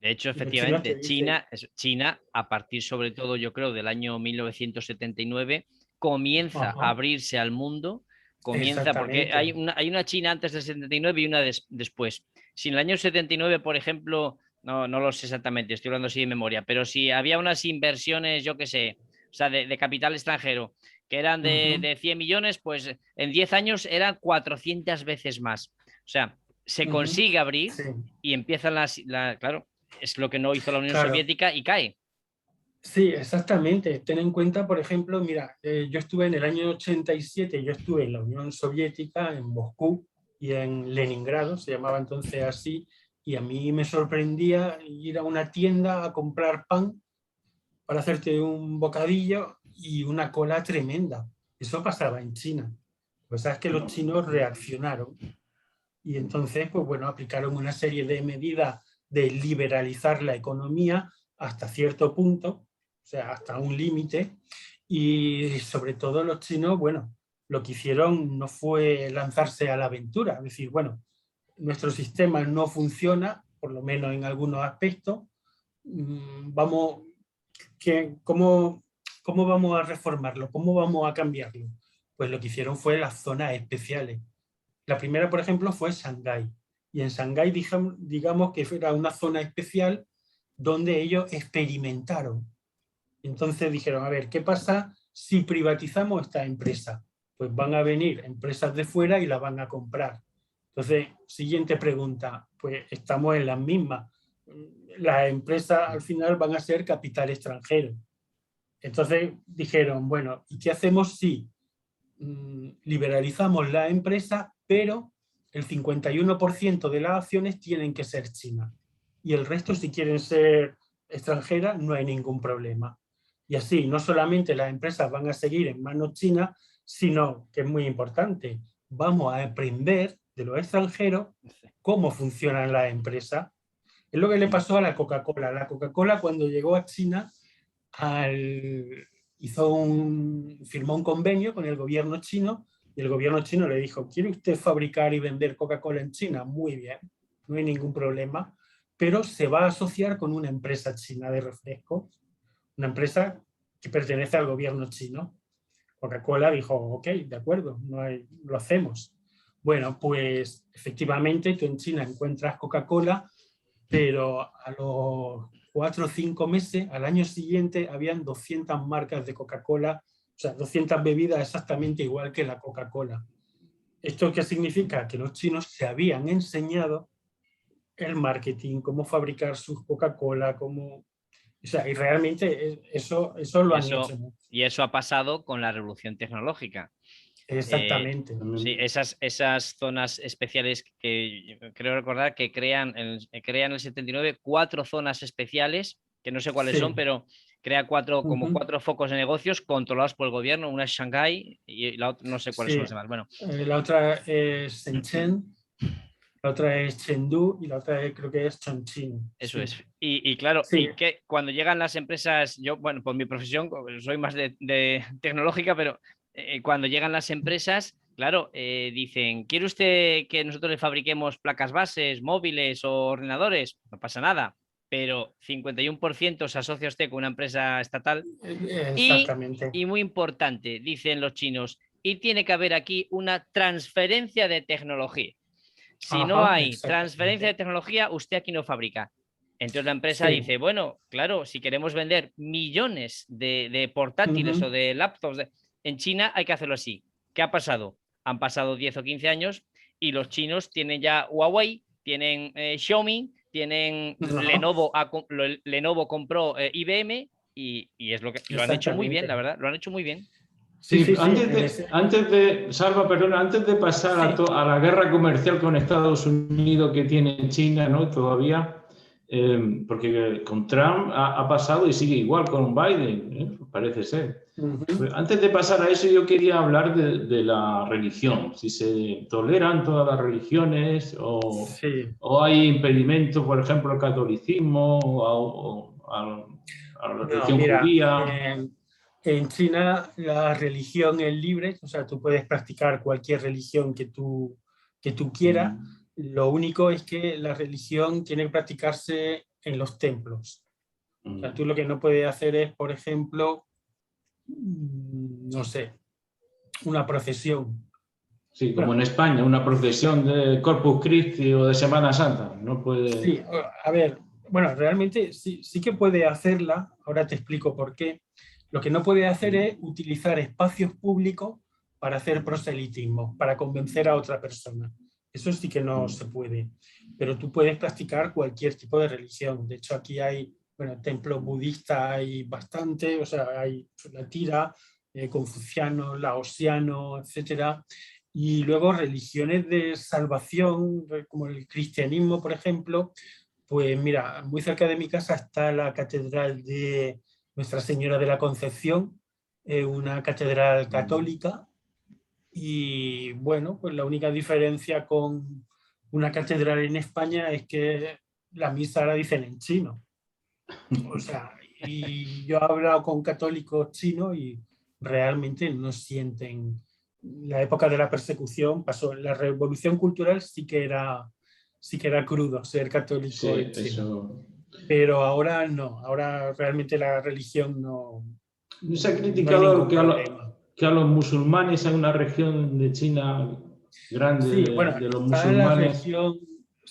De hecho, Y los chinos te efectivamente, dicen, China, a partir sobre todo, yo creo, del año 1979, comienza a ajá, abrirse al mundo, porque exactamente. hay una China antes del 79 y una después. Si en el año 79, por ejemplo, no lo sé exactamente, estoy hablando así de memoria, pero si había unas inversiones, yo qué sé, o sea, de capital extranjero, que eran de 100 millones, pues en 10 años eran 400 veces más. O sea, se consigue abrir Sí, y empiezan claro, es lo que no hizo la Unión claro. Soviética y cae. Sí, exactamente. Ten en cuenta, por ejemplo, mira, yo estuve en el año 87, yo estuve en la Unión Soviética, en Moscú y en Leningrado, se llamaba entonces así, y a mí me sorprendía ir a una tienda a comprar pan para hacerte un bocadillo y una cola tremenda. Eso pasaba en China. Pues sabes que los chinos reaccionaron y entonces, pues bueno, aplicaron una serie de medidas de liberalizar la economía hasta cierto punto, o sea, hasta un límite, y sobre todo los chinos, bueno, lo que hicieron no fue lanzarse a la aventura, es decir, bueno, nuestro sistema no funciona, por lo menos en algunos aspectos, vamos, ¿cómo vamos a reformarlo? ¿Cómo vamos a cambiarlo? Pues lo que hicieron fue las zonas especiales. La primera, por ejemplo, fue Shanghái. Y en Shanghái digamos que era una zona especial donde ellos experimentaron. Entonces dijeron, a ver, ¿qué pasa si privatizamos esta empresa? Pues van a venir empresas de fuera y la van a comprar. Entonces, siguiente pregunta, pues estamos en las mismas. Las empresas al final van a ser capital extranjero. Entonces dijeron, bueno, ¿y qué hacemos si liberalizamos la empresa, pero el 51% de las acciones tienen que ser chinas y el resto, si quieren ser extranjeras, no hay ningún problema? Y así, no solamente las empresas van a seguir en manos chinas, sino, que es muy importante, vamos a aprender de los extranjeros cómo funcionan las empresas. Es lo que le pasó a la Coca-Cola. La Coca-Cola, cuando llegó a China, firmó un convenio con el gobierno chino y el gobierno chino le dijo, ¿quiere usted fabricar y vender Coca-Cola en China? Muy bien, no hay ningún problema, pero se va a asociar con una empresa china de refrescos, una empresa que pertenece al gobierno chino. Coca-Cola dijo, ok, de acuerdo, lo hacemos. Bueno, pues efectivamente tú en China encuentras Coca-Cola, pero a los 4 o 5 meses, al año siguiente, habían 200 marcas de Coca-Cola, o sea, 200 bebidas exactamente igual que la Coca-Cola. ¿Esto qué significa? Que los chinos se habían enseñado el marketing, cómo fabricar sus Coca-Cola, cómo... O sea, y realmente eso lo Y han eso, hecho mucho. y eso ha pasado con la revolución tecnológica. Exactamente. Sí, esas zonas especiales que creo recordar que crean en el 79 4 zonas especiales, que no sé cuáles son, Sí. pero crea como 4 focos de negocios controlados por el gobierno. Una es Shanghái y la otra no sé cuáles son Sí. los demás. Bueno, La otra es Shenzhen, la otra es Chengdu y la otra creo que es Chongqing. eso Sí. es. Y claro, Sí. y que cuando llegan las empresas, yo, bueno, por mi profesión soy más de tecnológica, pero cuando llegan las empresas, claro, dicen, ¿quiere usted que nosotros le fabriquemos placas bases, móviles o ordenadores? No pasa nada, pero 51% se asocia usted con una empresa estatal Exactamente. y muy importante, dicen los chinos, y tiene que haber aquí una transferencia de tecnología. Si no Ajá, hay transferencia de exactamente. tecnología, usted aquí no fabrica. Entonces la empresa Sí. dice, bueno, claro, si queremos vender millones de portátiles o de laptops en China hay que hacerlo así. ¿Qué ha pasado? han pasado 10 o 15 años y los chinos tienen ya Huawei, tienen Xiaomi, tienen Lenovo compró IBM y es lo que lo han hecho muy bien, la verdad, lo han hecho muy bien. Sí, Salva, perdona, antes de pasar a la guerra comercial con Estados Unidos que tiene China, ¿no? Todavía, porque con Trump ha pasado y sigue igual con Biden, parece ser. Pues antes de pasar a eso, yo quería hablar de la religión, si se toleran todas las religiones o hay impedimentos, por ejemplo, al catolicismo o a la religión judía. En China la religión es libre, o sea, tú puedes practicar cualquier religión que tú quieras. Lo único es que la religión tiene que practicarse en los templos. O sea, tú lo que no puedes hacer es, por ejemplo, no sé, una procesión. Sí, como en España, una procesión de Corpus Christi o de Semana Santa. No puede... Sí, a ver, bueno, realmente sí que puede hacerla, ahora te explico por qué. Lo que no puede hacer es utilizar espacios públicos para hacer proselitismo, para convencer a otra persona. Eso sí que no se puede. Pero tú puedes practicar cualquier tipo de religión. De hecho, aquí hay, bueno, templos budistas hay bastante, o sea, hay la tira, confuciano, laosiano, etcétera. Y luego religiones de salvación, como el cristianismo, por ejemplo. Pues mira, muy cerca de mi casa está la catedral de Nuestra Señora de la Concepción, una catedral católica. Y bueno, pues la única diferencia con una catedral en España es que la misa la dicen en chino. O sea, y yo he hablado con católicos chinos y realmente no sienten... La época de la persecución pasó, la revolución cultural sí que era crudo ser católico en China. Eso... Pero ahora no, ahora realmente la religión no... ¿No se ha criticado que a los musulmanes hay una región de China grande sí, bueno, de los musulmanes?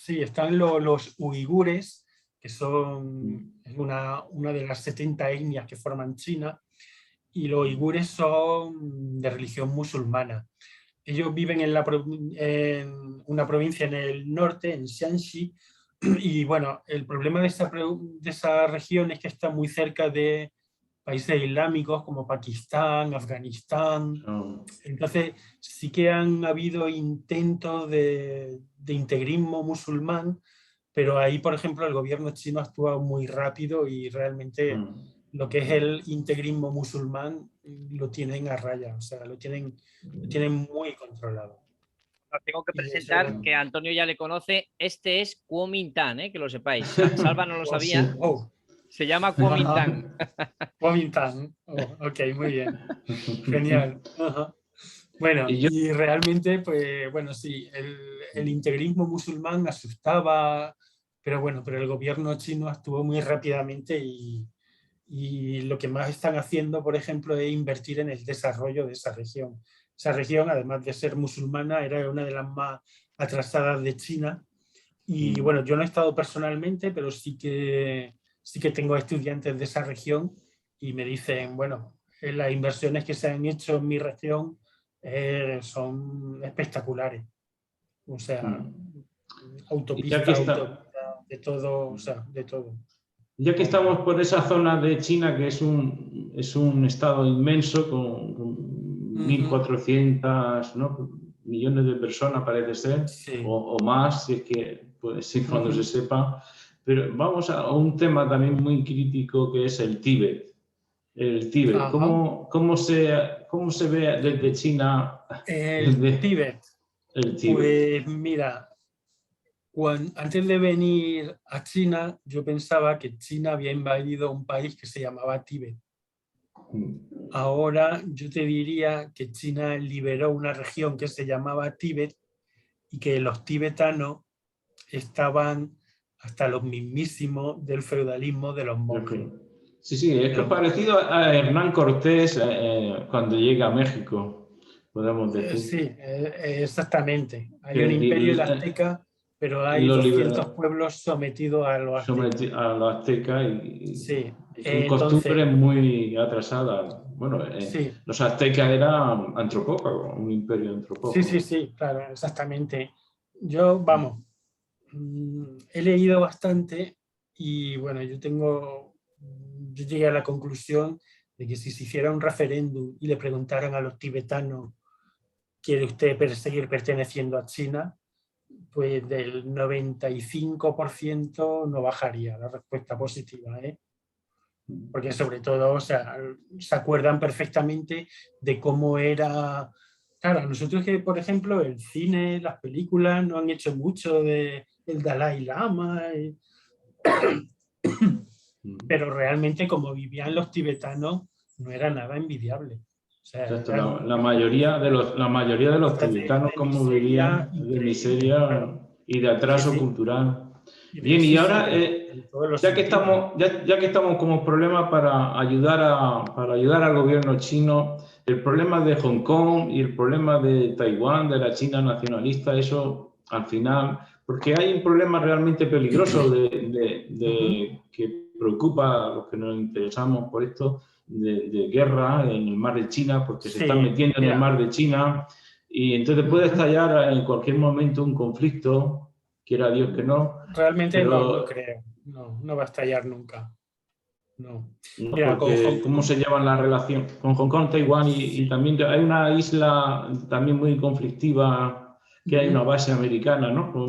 Están los uigures, que son una de las 70 etnias que forman China, y los uigures son de religión musulmana. Ellos viven en una provincia en el norte, en Shanxi, y bueno, el problema de esa región es que está muy cerca de países islámicos como Pakistán, Afganistán. Entonces sí que han habido intentos de integrismo musulmán, pero ahí, por ejemplo, el gobierno chino ha actuado muy rápido y realmente lo que es el integrismo musulmán lo tienen a raya, o sea, lo tienen muy controlado. Tengo que presentar que Antonio ya le conoce. Este es Kuomintang, que lo sepáis. Salva no lo sabía. Se llama Kuomintang. Kuomintang. Ok, muy bien. Genial. Bueno, y realmente, pues bueno, sí, el integrismo musulmán asustaba, pero el gobierno chino actuó muy rápidamente y lo que más están haciendo, por ejemplo, es invertir en el desarrollo de esa región. Esa región, además de ser musulmana, era una de las más atrasadas de China. Y bueno, yo no he estado personalmente, pero sí que tengo estudiantes de esa región y me dicen, bueno, las inversiones que se han hecho en mi región son espectaculares. O sea, autopistas, de todo, o sea, de todo. Ya que estamos por esa zona de China, que es un estado inmenso con 1.400 millones de personas, parece ser, o más, si es que puede ser cuando se sepa. Pero vamos a un tema también muy crítico que es el Tíbet. El Tíbet. ¿Cómo se ve desde China? El Tíbet. Pues mira, antes de venir a China, yo pensaba que China había invadido un país que se llamaba Tíbet. Ahora yo te diría que China liberó una región que se llamaba Tíbet y que los tibetanos estaban hasta los mismísimos del feudalismo de los monjes. Sí, es parecido a Hernán Cortés cuando llega a México, podemos decir. Sí, exactamente. Hay un imperio azteca pero hay 200 pueblos sometidos a los aztecas. A los aztecas sí. Y con costumbres muy atrasadas. Bueno, sí. Los aztecas eran antropófagos, un imperio antropófago. Sí, claro, exactamente. Yo, vamos, he leído bastante y bueno, yo llegué a la conclusión de que si se hiciera un referéndum y le preguntaran a los tibetanos, ¿quiere usted seguir perteneciendo a China? Pues del 95% no bajaría la respuesta positiva, ¿eh? Porque sobre todo, o sea, se acuerdan perfectamente de cómo era. Claro, nosotros que, por ejemplo, el cine, las películas no han hecho mucho del Dalai Lama, pero realmente como vivían los tibetanos no era nada envidiable. O sea, exacto, la mayoría de los tibetanos como vivían de miseria, claro, y de atraso cultural. Bien, y ahora, ya que estamos como problema para ayudar al gobierno chino, el problema de Hong Kong y el problema de Taiwán, de la China nacionalista, eso al final, porque hay un problema realmente peligroso que preocupa a los que nos interesamos por esto, de guerra en el mar de China, porque se están metiendo en el mar de China, y entonces puede estallar en cualquier momento un conflicto. Quiera Dios que no. Realmente no creo. No va a estallar nunca. No. Mira, porque cómo se llevan las relaciones con Hong Kong, Taiwán y también hay una isla también muy conflictiva, que hay una base americana, ¿no?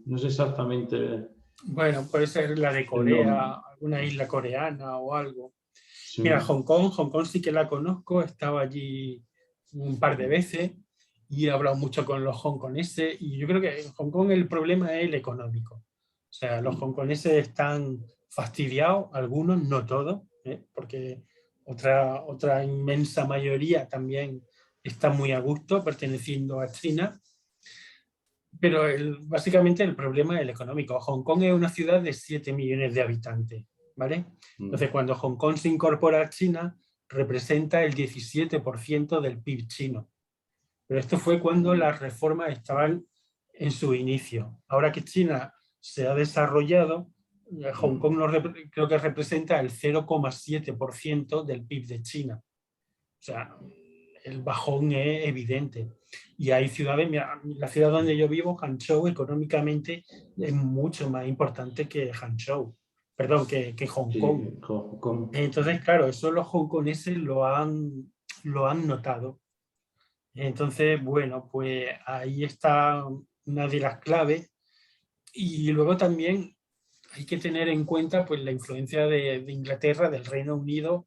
No sé exactamente. Bueno, puede ser la de Corea, alguna isla coreana o algo. Sí. Mira, Hong Kong sí que la conozco, he estado allí un par de veces y he hablado mucho con los hongkoneses y yo creo que en Hong Kong el problema es el económico. O sea, los hongkoneses están fastidiados, algunos, no todos, porque otra inmensa mayoría también está muy a gusto perteneciendo a China. Pero básicamente el problema es el económico. Hong Kong es una ciudad de 7 millones de habitantes, ¿vale? Entonces, cuando Hong Kong se incorpora a China, representa el 17% del PIB chino. Pero esto fue cuando las reformas estaban en su inicio. Ahora que China se ha desarrollado, Hong Kong creo que representa el 0,7% del PIB de China. O sea, el bajón es evidente. Y hay ciudades, mira, la ciudad donde yo vivo, Hangzhou, económicamente es mucho más importante que Hangzhou. Perdón, que Hong Kong. Sí, Hong Kong. Entonces, claro, eso los hongkoneses lo han notado. Entonces, bueno, pues ahí está una de las claves. Y luego también hay que tener en cuenta pues, la influencia de Inglaterra, del Reino Unido,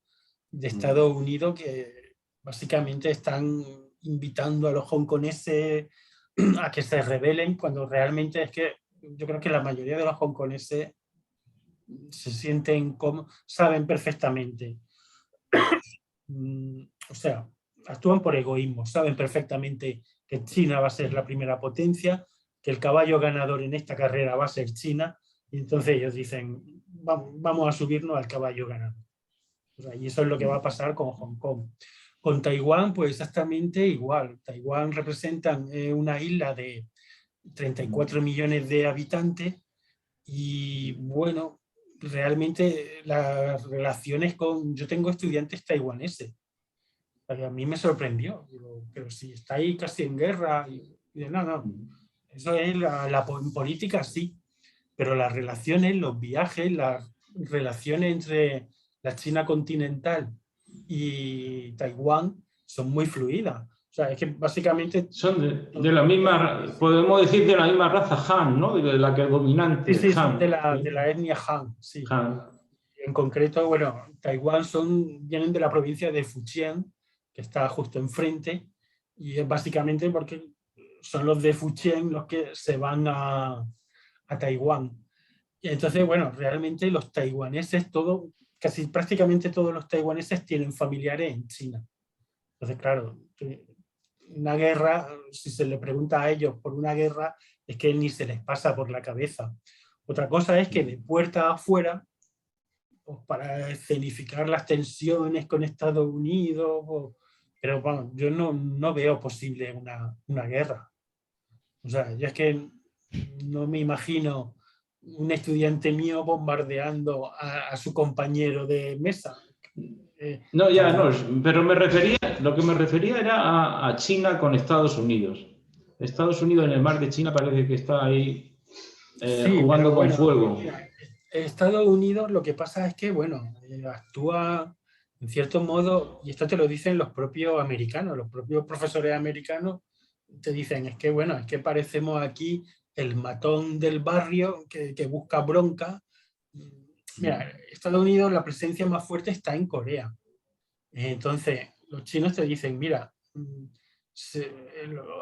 de Estados Unidos, que básicamente están invitando a los hongkoneses a que se rebelen, cuando realmente es que yo creo que la mayoría de los hongkoneses se sienten como, saben perfectamente. O sea, actúan por egoísmo, saben perfectamente que China va a ser la primera potencia, que el caballo ganador en esta carrera va a ser China, y entonces ellos dicen, vamos a subirnos al caballo ganador. O sea, y eso es lo que va a pasar con Hong Kong. Con Taiwán, pues exactamente igual. Taiwán representa una isla de 34 millones de habitantes y, bueno, realmente las relaciones con... Yo tengo estudiantes taiwaneses. A mí me sorprendió. Digo, pero si está ahí casi en guerra. No. Eso es la política, sí. Pero las relaciones, los viajes, las relaciones entre la China continental y Taiwán son muy fluidas. O sea, es que básicamente... Son de la misma, podemos decir de la misma raza Han, ¿no? De la que es dominante. Sí, Han. Son de la etnia Han, sí. Han. En concreto, bueno, Taiwán vienen de la provincia de Fujian, que está justo enfrente, y es básicamente porque son los de Fujian los que se van a Taiwán. Y entonces, bueno, realmente los taiwaneses, casi prácticamente todos los taiwaneses tienen familiares en China. Entonces, claro, una guerra, si se le pregunta a ellos por una guerra, es que ni se les pasa por la cabeza. Otra cosa es que de puerta afuera, pues para escenificar las tensiones con Estados Unidos, pero bueno, yo no veo posible una guerra. O sea, yo es que no me imagino un estudiante mío bombardeando a su compañero de mesa. No, ya no, pero lo que me refería era a China con Estados Unidos. Estados Unidos en el mar de China parece que está ahí sí, jugando pero con bueno, fuego. Estados Unidos lo que pasa es que, bueno, actúa en cierto modo, y esto te lo dicen los propios americanos, los propios profesores americanos te dicen, es que, bueno, es que parecemos aquí el matón del barrio que busca bronca. Mira, Estados Unidos, la presencia más fuerte está en Corea. Entonces, los chinos te dicen, mira,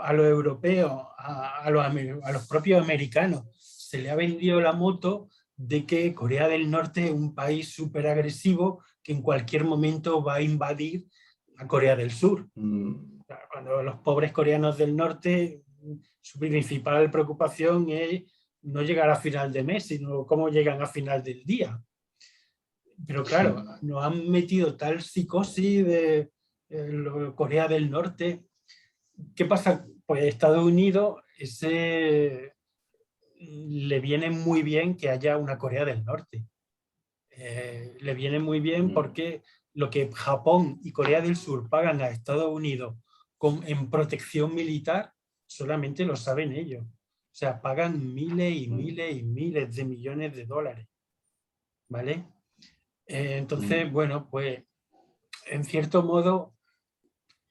a los europeos, a los propios americanos, se le ha vendido la moto de que Corea del Norte es un país súper agresivo que en cualquier momento va a invadir a Corea del Sur. Cuando los pobres coreanos del norte, su principal preocupación es no llegar a final de mes, sino cómo llegan a final del día. Pero claro, nos han metido tal psicosis de Corea del Norte. ¿Qué pasa? Pues a Estados Unidos le viene muy bien que haya una Corea del Norte. Le viene muy bien porque lo que Japón y Corea del Sur pagan a Estados Unidos en protección militar, solamente lo saben ellos. O sea, pagan miles y miles y miles de millones de dólares. ¿Vale? Entonces, bueno, pues en cierto modo,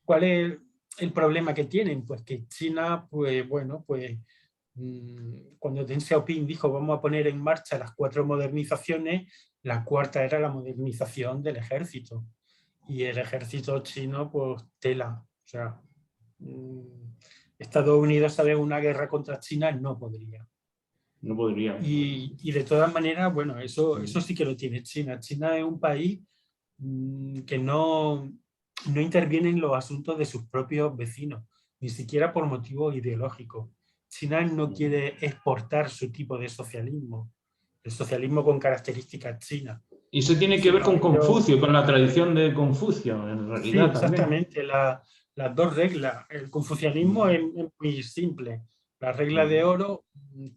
¿cuál es el problema que tienen? Pues que China, pues bueno, pues cuando Deng Xiaoping dijo vamos a poner en marcha las 4 modernizaciones, la cuarta era la modernización del ejército. Y el ejército chino, pues tela. O sea, Estados Unidos, ¿sabe? Una guerra contra China no podría. No podría. Y de todas maneras, bueno, eso sí que lo tiene China. China es un país que no interviene en los asuntos de sus propios vecinos, ni siquiera por motivos ideológicos. China no quiere exportar su tipo de socialismo, el socialismo con características chinas. Y eso tiene que ver con Confucio, con la tradición de Confucio, en realidad. Sí, exactamente. Las 2 reglas. El confucianismo es muy simple. La regla de oro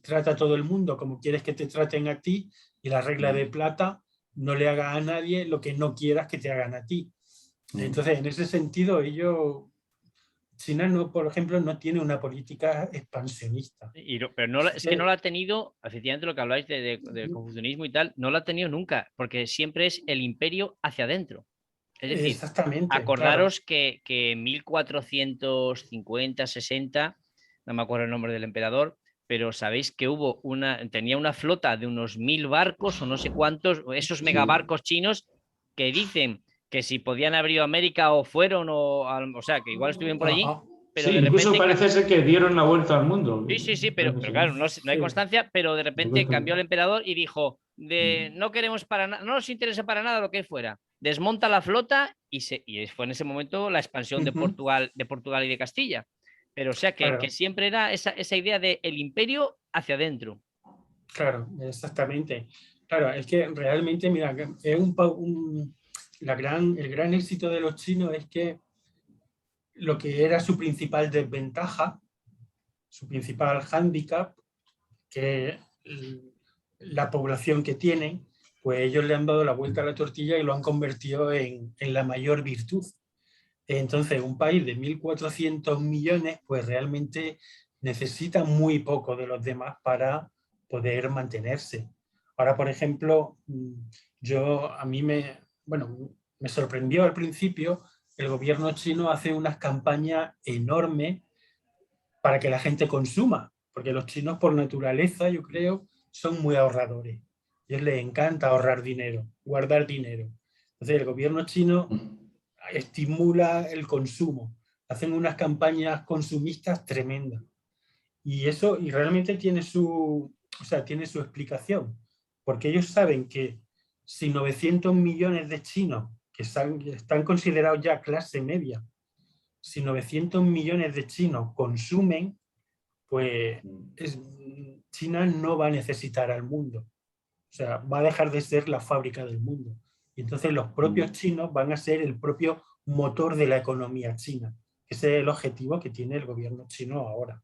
trata a todo el mundo como quieres que te traten a ti, y la regla de plata, no le hagas a nadie lo que no quieras que te hagan a ti. Entonces, en ese sentido, China, no, por ejemplo, no tiene una política expansionista. Pero no, es que no la ha tenido, efectivamente lo que habláis del confucianismo y tal, no la ha tenido nunca, porque siempre es el imperio hacia adentro. Es decir, exactamente, acordaros claro. que 1450, 60, no me acuerdo el nombre del emperador, pero sabéis que tenía una flota de unos 1000 barcos o no sé cuántos, esos megabarcos chinos que dicen que si podían haber ido a América o fueron, o sea, que igual estuvieron por allí. Pero sí, de incluso repente parece ser que dieron la vuelta al mundo. Sí, pero claro, no hay constancia, pero de repente cambió el emperador y dijo, no queremos para nada, no nos interesa para nada lo que fuera. Desmonta la flota y fue en ese momento la expansión de Portugal y de Castilla. Pero o sea que siempre era esa idea del imperio hacia adentro. Claro, exactamente. Claro, es que realmente, mira, es el gran éxito de los chinos es que lo que era su principal desventaja, su principal hándicap, que la población que tienen, pues ellos le han dado la vuelta a la tortilla y lo han convertido en la mayor virtud. Entonces, un país de 1.400 millones, pues realmente necesita muy poco de los demás para poder mantenerse. Ahora, por ejemplo, a mí me sorprendió al principio. El gobierno chino hace unas campañas enormes para que la gente consuma, porque los chinos por naturaleza, yo creo, son muy ahorradores. A ellos les encanta ahorrar dinero, guardar dinero. Entonces el gobierno chino estimula el consumo, hacen unas campañas consumistas tremendas. Y realmente tiene su explicación, porque ellos saben que si 900 millones de chinos, que están considerados ya clase media, si 900 millones de chinos consumen, pues China no va a necesitar al mundo. O sea, va a dejar de ser la fábrica del mundo. Y entonces los propios chinos van a ser el propio motor de la economía china. Ese es el objetivo que tiene el gobierno chino ahora.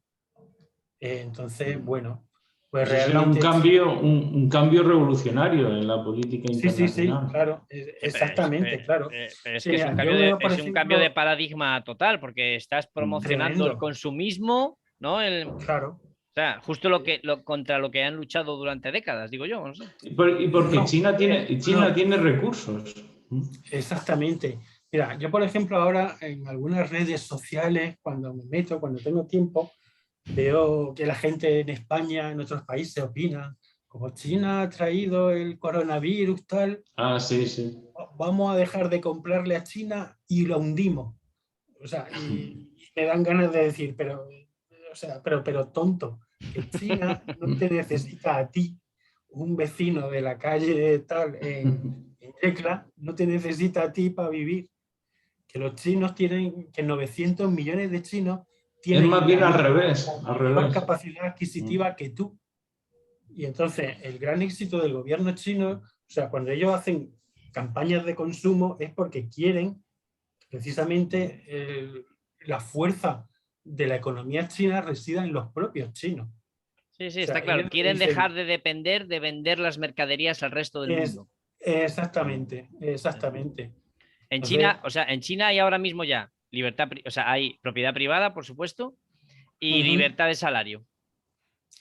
Entonces, bueno, pues Eso será realmente... un cambio revolucionario en la política internacional. Sí, claro, exactamente, claro. Pero es Sí, que mira, yo veo, por es un cambio de ejemplo, paradigma total, porque estás promocionando el tremendo, consumismo, ¿no? claro. O sea, justo contra lo que han luchado durante décadas, digo yo, no sé. Y porque No, China tiene recursos. exactamente. Mira, yo por ejemplo ahora en algunas redes sociales, cuando me meto, cuando tengo tiempo, veo que la gente en España, en otros países opina, como China ha traído el coronavirus, tal, Ah, sí, sí. vamos a dejar de comprarle a China y lo hundimos. O sea, y me dan ganas de decir, pero, o sea, pero tonto, que China no te necesita a ti, un vecino de la calle tal en Yecla, no te necesita a ti para vivir. Que los chinos tienen, que 900 millones de chinos Es más tienen bien la al misma revés, o al mayor revés. capacidad adquisitiva que tú. Y entonces el gran éxito del gobierno chino, o sea, cuando ellos hacen campañas de consumo es porque quieren precisamente la fuerza de la economía china resida en los propios chinos. Sí, sí, O está sea, claro. ellos Quieren dejar dicen, de depender de vender las mercaderías al resto del mundo. exactamente, exactamente. En Entonces, China, o sea, en China hay ahora mismo ya libertad, o sea, hay propiedad privada, por supuesto, y libertad de salario.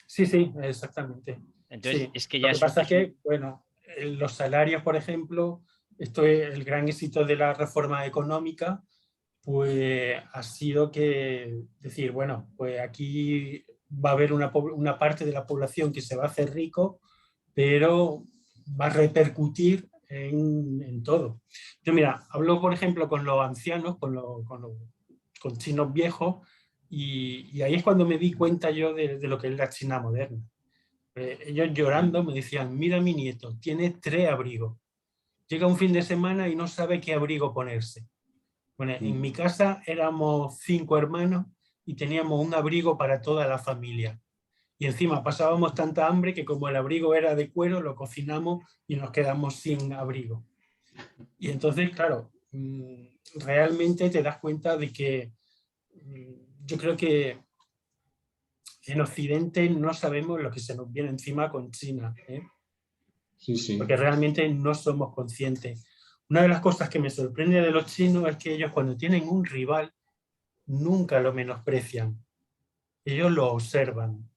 sí, exactamente. Entonces, Sí, es que lo ya que eso pasa es es un... que, bueno, los salarios, por ejemplo, esto es el gran éxito de la reforma económica, pues ha sido que decir, bueno, pues aquí va a haber una parte de la población que se va a hacer rico, pero va a repercutir en todo. Yo mira, hablo por ejemplo con los ancianos, con chinos viejos, y ahí es cuando me di cuenta yo de lo que es la China moderna. Ellos llorando me decían, mira mi nieto, tiene 3 abrigos. Llega un fin de semana y no sabe qué abrigo ponerse. Bueno, en mi casa éramos 5 hermanos y teníamos un abrigo para toda la familia. Y encima pasábamos tanta hambre que como el abrigo era de cuero, lo cocinamos y nos quedamos sin abrigo. Y entonces, claro, realmente te das cuenta de que yo creo que en Occidente no sabemos lo que se nos viene encima con China, ¿eh? Sí, sí. Porque realmente no somos conscientes. Una de las cosas que me sorprende de los chinos es que ellos cuando tienen un rival nunca lo menosprecian, ellos lo observan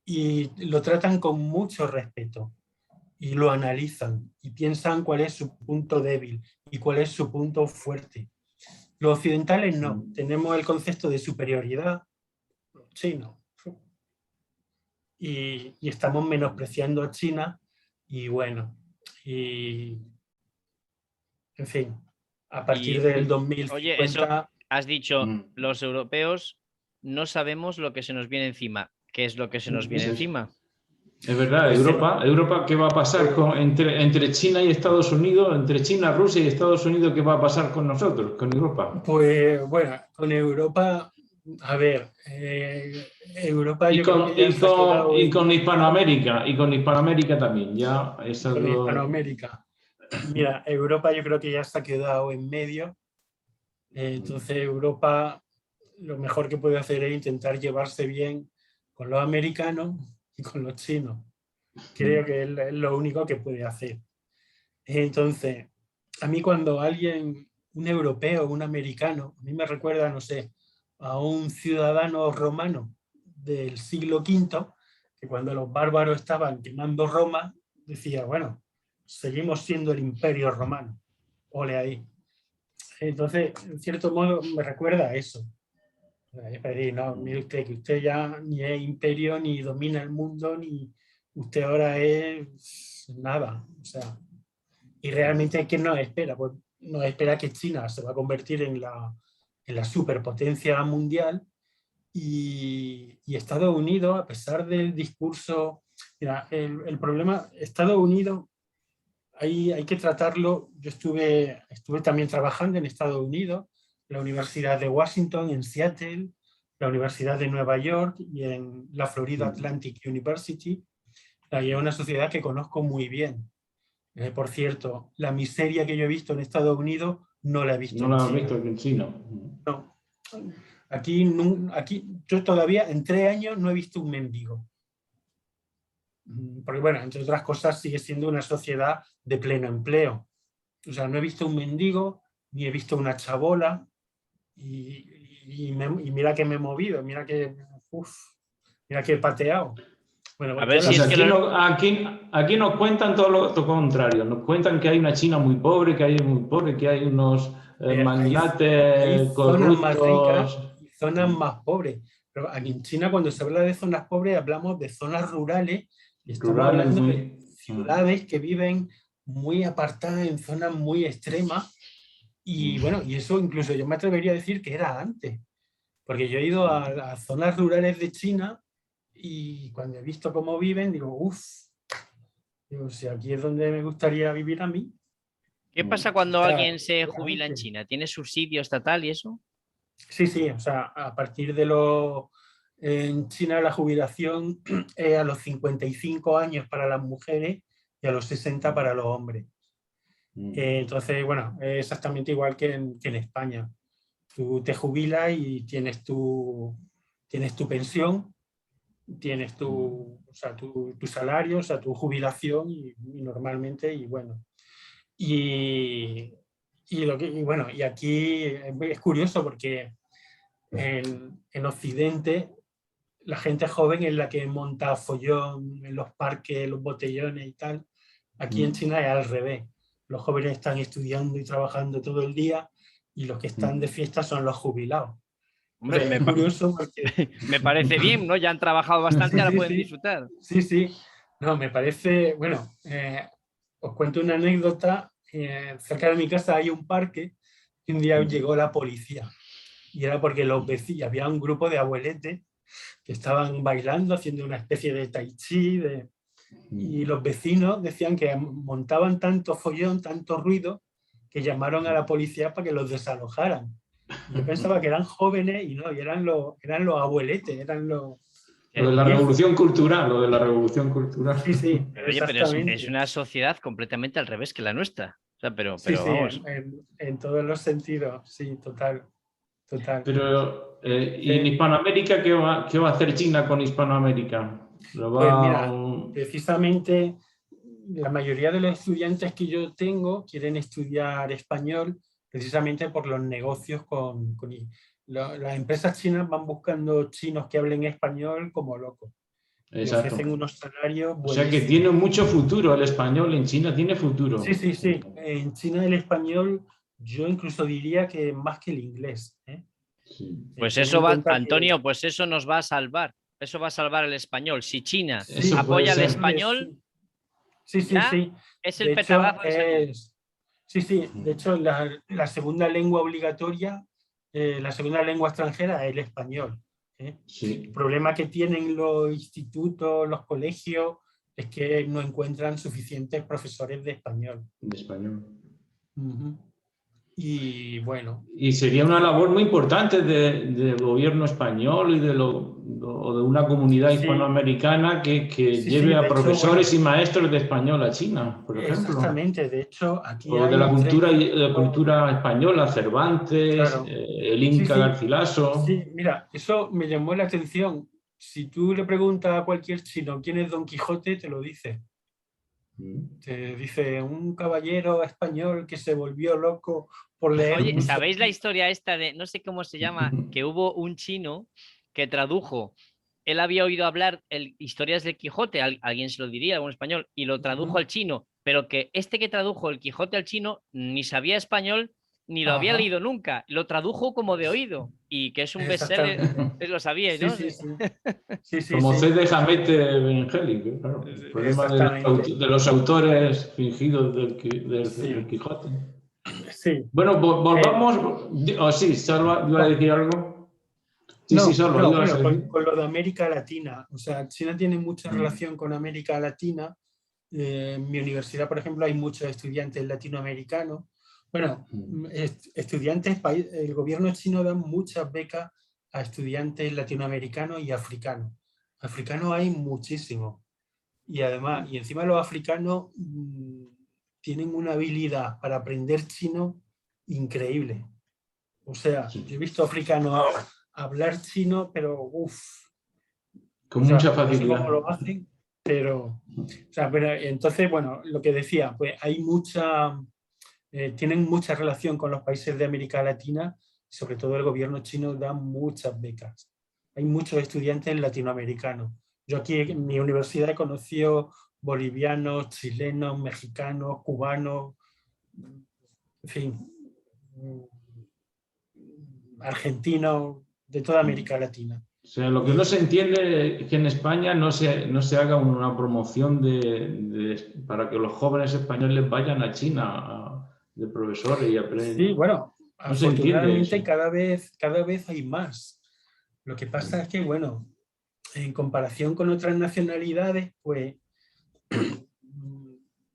y lo tratan con mucho respeto y lo analizan y piensan cuál es su punto débil y cuál es su punto fuerte. Los occidentales no, tenemos el concepto de superioridad chino y estamos menospreciando a China y bueno, y en fin, a partir del Oye, eso 2050... has dicho, los europeos no sabemos lo que se nos viene encima. ¿Qué es lo que se nos viene encima? Es verdad, Pues, Europa, ¿qué va a pasar entre China y Estados Unidos, entre China, Rusia y Estados Unidos, qué va a pasar con nosotros, con Europa? pues bueno, con Europa, a ver, Europa yo creo que ya se ha quedado Y en con medio, Hispanoamérica también, ya y esas con dos. Hispanoamérica. Mira, Europa yo creo que ya se ha quedado en medio, entonces Europa lo mejor que puede hacer es intentar llevarse bien con los americanos y con los chinos. Creo que es lo único que puede hacer. Entonces, a mí cuando alguien, un europeo, un americano, a mí me recuerda, no sé, a un ciudadano romano del siglo V, que cuando los bárbaros estaban quemando Roma, decía, bueno, seguimos siendo el imperio romano, ole ahí. Entonces, en cierto modo, me recuerda a eso. Es decir, no, mire usted, que usted ya ni es imperio, ni domina el mundo, ni usted ahora es nada. O sea, y realmente, ¿qué nos espera? Pues nos espera que China se va a convertir en la superpotencia mundial y Estados Unidos, a pesar del discurso... Mira, el problema, Estados Unidos, hay que tratarlo. Yo estuve también trabajando en Estados Unidos, en la Universidad de Washington, en Seattle, la Universidad de Nueva York y en la Florida Atlantic University. Y es una sociedad que conozco muy bien. Por cierto, la miseria que yo he visto en Estados Unidos no la he visto No en lo has China. visto aquí en China. No. Aquí yo todavía en 3 años no he visto un mendigo. Porque bueno, entre otras cosas sigue siendo una sociedad de pleno empleo. O sea, no he visto un mendigo, ni he visto una chabola, y mira que me he movido, mira que he pateado. Bueno, a ver si Pues es aquí nos cuentan todo lo contrario. Nos cuentan que hay una China muy pobre, que hay unos magnates hay zonas más ricas corruptos. y zonas más pobres. Pero aquí en China, cuando se habla de zonas pobres, hablamos de zonas rurales y estamos Rurales hablando muy... de ciudades que viven muy apartadas en zonas muy extremas. Y bueno, y eso incluso yo me atrevería a decir que era antes. Porque yo he ido a zonas rurales de China y cuando he visto cómo viven, digo, si aquí es donde me gustaría vivir a mí. ¿Qué pasa cuando O sea, alguien se jubila en China? ¿Tiene subsidio estatal y eso? Sí, o sea, a partir de en China la jubilación es a los 55 años para las mujeres y a los 60 para los hombres. Entonces, bueno, es exactamente igual que en España. Tú te jubilas y tienes tu pensión, tienes tu salario, o sea, tu jubilación y normalmente, y bueno. Y bueno, y aquí es curioso porque en Occidente la gente joven es la que monta follón en los parques, los botellones y tal. Aquí en China es al revés. Los jóvenes están estudiando y trabajando todo el día y los que están de fiesta son los jubilados. Hombre, Es curioso porque... me parece bien, ¿no? Ya han trabajado bastante, ahora pueden disfrutar. Sí. No, me parece... Bueno, os cuento una anécdota. Cerca de mi casa hay un parque y un día llegó la policía. Y era porque los vecinos, había un grupo de abueletes que estaban bailando, haciendo una especie de tai chi, y los vecinos decían que montaban tanto follón, tanto ruido, que llamaron a la policía para que los desalojaran. Y yo pensaba que eran jóvenes y no, y eran los abueletes, eran los... Lo de la revolución cultural, Sí, Pero oye, pero es una sociedad completamente al revés que la nuestra. O sea, pero Sí, vamos. en todos los sentidos, sí, total. Pero, ¿y en Hispanoamérica qué va a hacer China con Hispanoamérica? Pues mira, precisamente la mayoría de los estudiantes que yo tengo quieren estudiar español precisamente por los negocios las empresas chinas van buscando chinos que hablen español como locos. Y ofrecen unos salarios buenísimos. O sea que tiene mucho futuro el español en China, tiene futuro. Sí. En China el español yo incluso diría que más que el inglés. Sí. Pues eso va, Antonio, pues eso nos va a salvar. Eso va a salvar el español. Si China apoya el español, sí. Es el petardazo de salud. Sí. De hecho, la segunda lengua obligatoria, la segunda lengua extranjera es el español. Sí. El problema que tienen los institutos, los colegios, es que no encuentran suficientes profesores de español. Y bueno. Y sería una labor muy importante del gobierno español y o de una comunidad hispanoamericana que lleve a profesores y maestros de español a China, por ejemplo. Exactamente, de hecho aquí o de la cultura española, Cervantes, claro. El Inca Garcilaso. Sí, mira, eso me llamó la atención. Si tú le preguntas a cualquier chino quién es Don Quijote, te lo dice. Te dice un caballero español que se volvió loco por leer. Oye, ¿sabéis la historia esta de, no sé cómo se llama, que hubo un chino que tradujo, él había oído hablar historias del Quijote, alguien se lo diría, algún español, y lo tradujo al chino, pero que que tradujo el Quijote al chino ni sabía español ni lo había leído nunca, lo tradujo como de oído, y que es un bestseller, lo sabíais, ¿no? Sí. Como C.D. Hamete Benengeli, claro. El problema de los autores fingidos del Quijote. Sí. Bueno, volvamos. Sí, Salva, ¿iba a decir algo? Con lo de América Latina. O sea, China tiene mucha relación con América Latina. En mi universidad, por ejemplo, hay muchos estudiantes latinoamericanos. Bueno, el gobierno chino da muchas becas a estudiantes latinoamericanos y africanos. Africanos hay muchísimos. Y además, y encima los africanos tienen una habilidad para aprender chino increíble. O sea, yo he visto africanos hablar chino, pero uff. Con mucha No sé facilidad. cómo lo hacen, pero entonces, bueno, lo que decía, pues hay tienen mucha relación con los países de América Latina, sobre todo el gobierno chino da muchas becas. Hay muchos estudiantes latinoamericanos. Yo aquí en mi universidad he conocido bolivianos, chilenos, mexicanos, cubanos, en fin, argentinos, de toda América Latina. O sea, lo que no se entiende es que en España no se haga una promoción para que los jóvenes españoles vayan a China de profesores y aprendan. Sí, bueno, no se entiende eso. afortunadamente cada vez hay más. Lo que pasa es que, bueno, en comparación con otras nacionalidades, pues,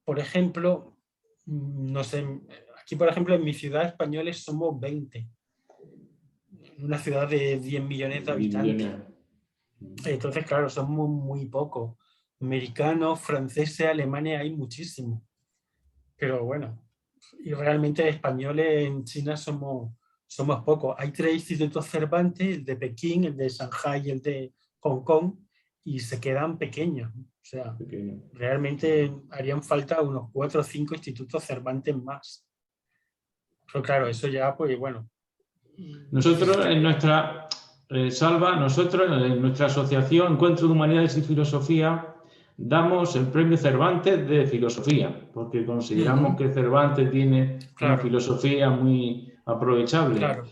por ejemplo, no sé, aquí por ejemplo en mi ciudad españoles somos 20. Una ciudad de 10 millones de habitantes. Entonces, claro, somos muy pocos. Americanos, franceses, alemanes, hay muchísimos. Pero bueno, y realmente españoles en China somos pocos. Hay 3 institutos Cervantes, el de Pekín, el de Shanghái y el de Hong Kong, y se quedan pequeños. O sea, realmente harían falta unos 4 o 5 institutos Cervantes más. Pero claro, eso ya, pues bueno. Nosotros en nuestra, Salva, nosotros en nuestra asociación Encuentro de Humanidades y Filosofía damos el premio Cervantes de Filosofía, porque consideramos que Cervantes tiene una filosofía muy aprovechable. Claro.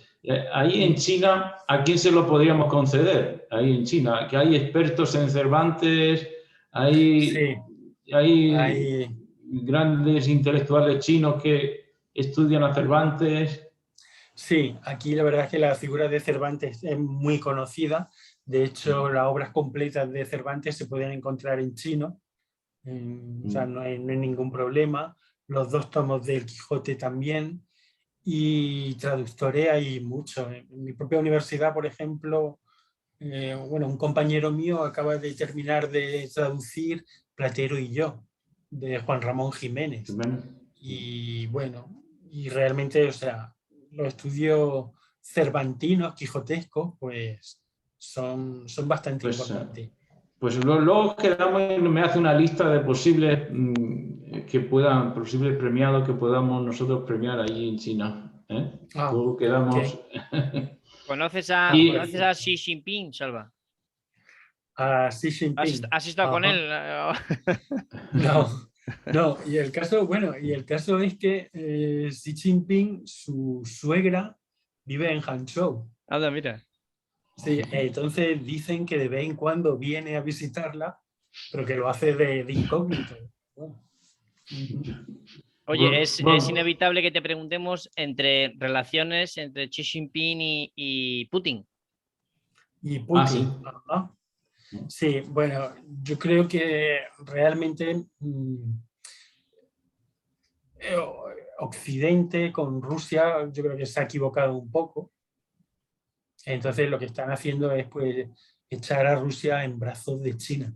Ahí en China, ¿a quién se lo podríamos conceder? Ahí en China, que hay expertos en Cervantes, hay grandes intelectuales chinos que estudian a Cervantes. Sí, aquí la verdad es que la figura de Cervantes es muy conocida. De hecho, las obras completas de Cervantes se pueden encontrar en chino. O sea, no hay ningún problema. Los 2 tomos del Quijote también. Y traductores hay muchos. En mi propia universidad, por ejemplo, bueno, un compañero mío acaba de terminar de traducir Platero y yo, de Juan Ramón Jiménez. Y bueno, y realmente, o sea, los estudios cervantinos, quijotescos, pues son bastante importantes. Pues luego quedamos y me hace una lista de posibles posibles premiados que podamos nosotros premiar allí en China. Luego quedamos. Okay. ¿Conoces a Xi Jinping, Salva? A Xi Jinping. ¿Has estado con él? No, y el caso es que Xi Jinping, su suegra, vive en Hangzhou. Anda, mira. Sí, entonces dicen que de vez en cuando viene a visitarla, pero que lo hace de incógnito. Bueno. Oye, es inevitable que te preguntemos entre relaciones entre Xi Jinping y Putin. Y Putin. ¿Sí? Sí, bueno, yo creo que realmente Occidente con Rusia, yo creo que se ha equivocado un poco. Entonces lo que están haciendo es pues echar a Rusia en brazos de China.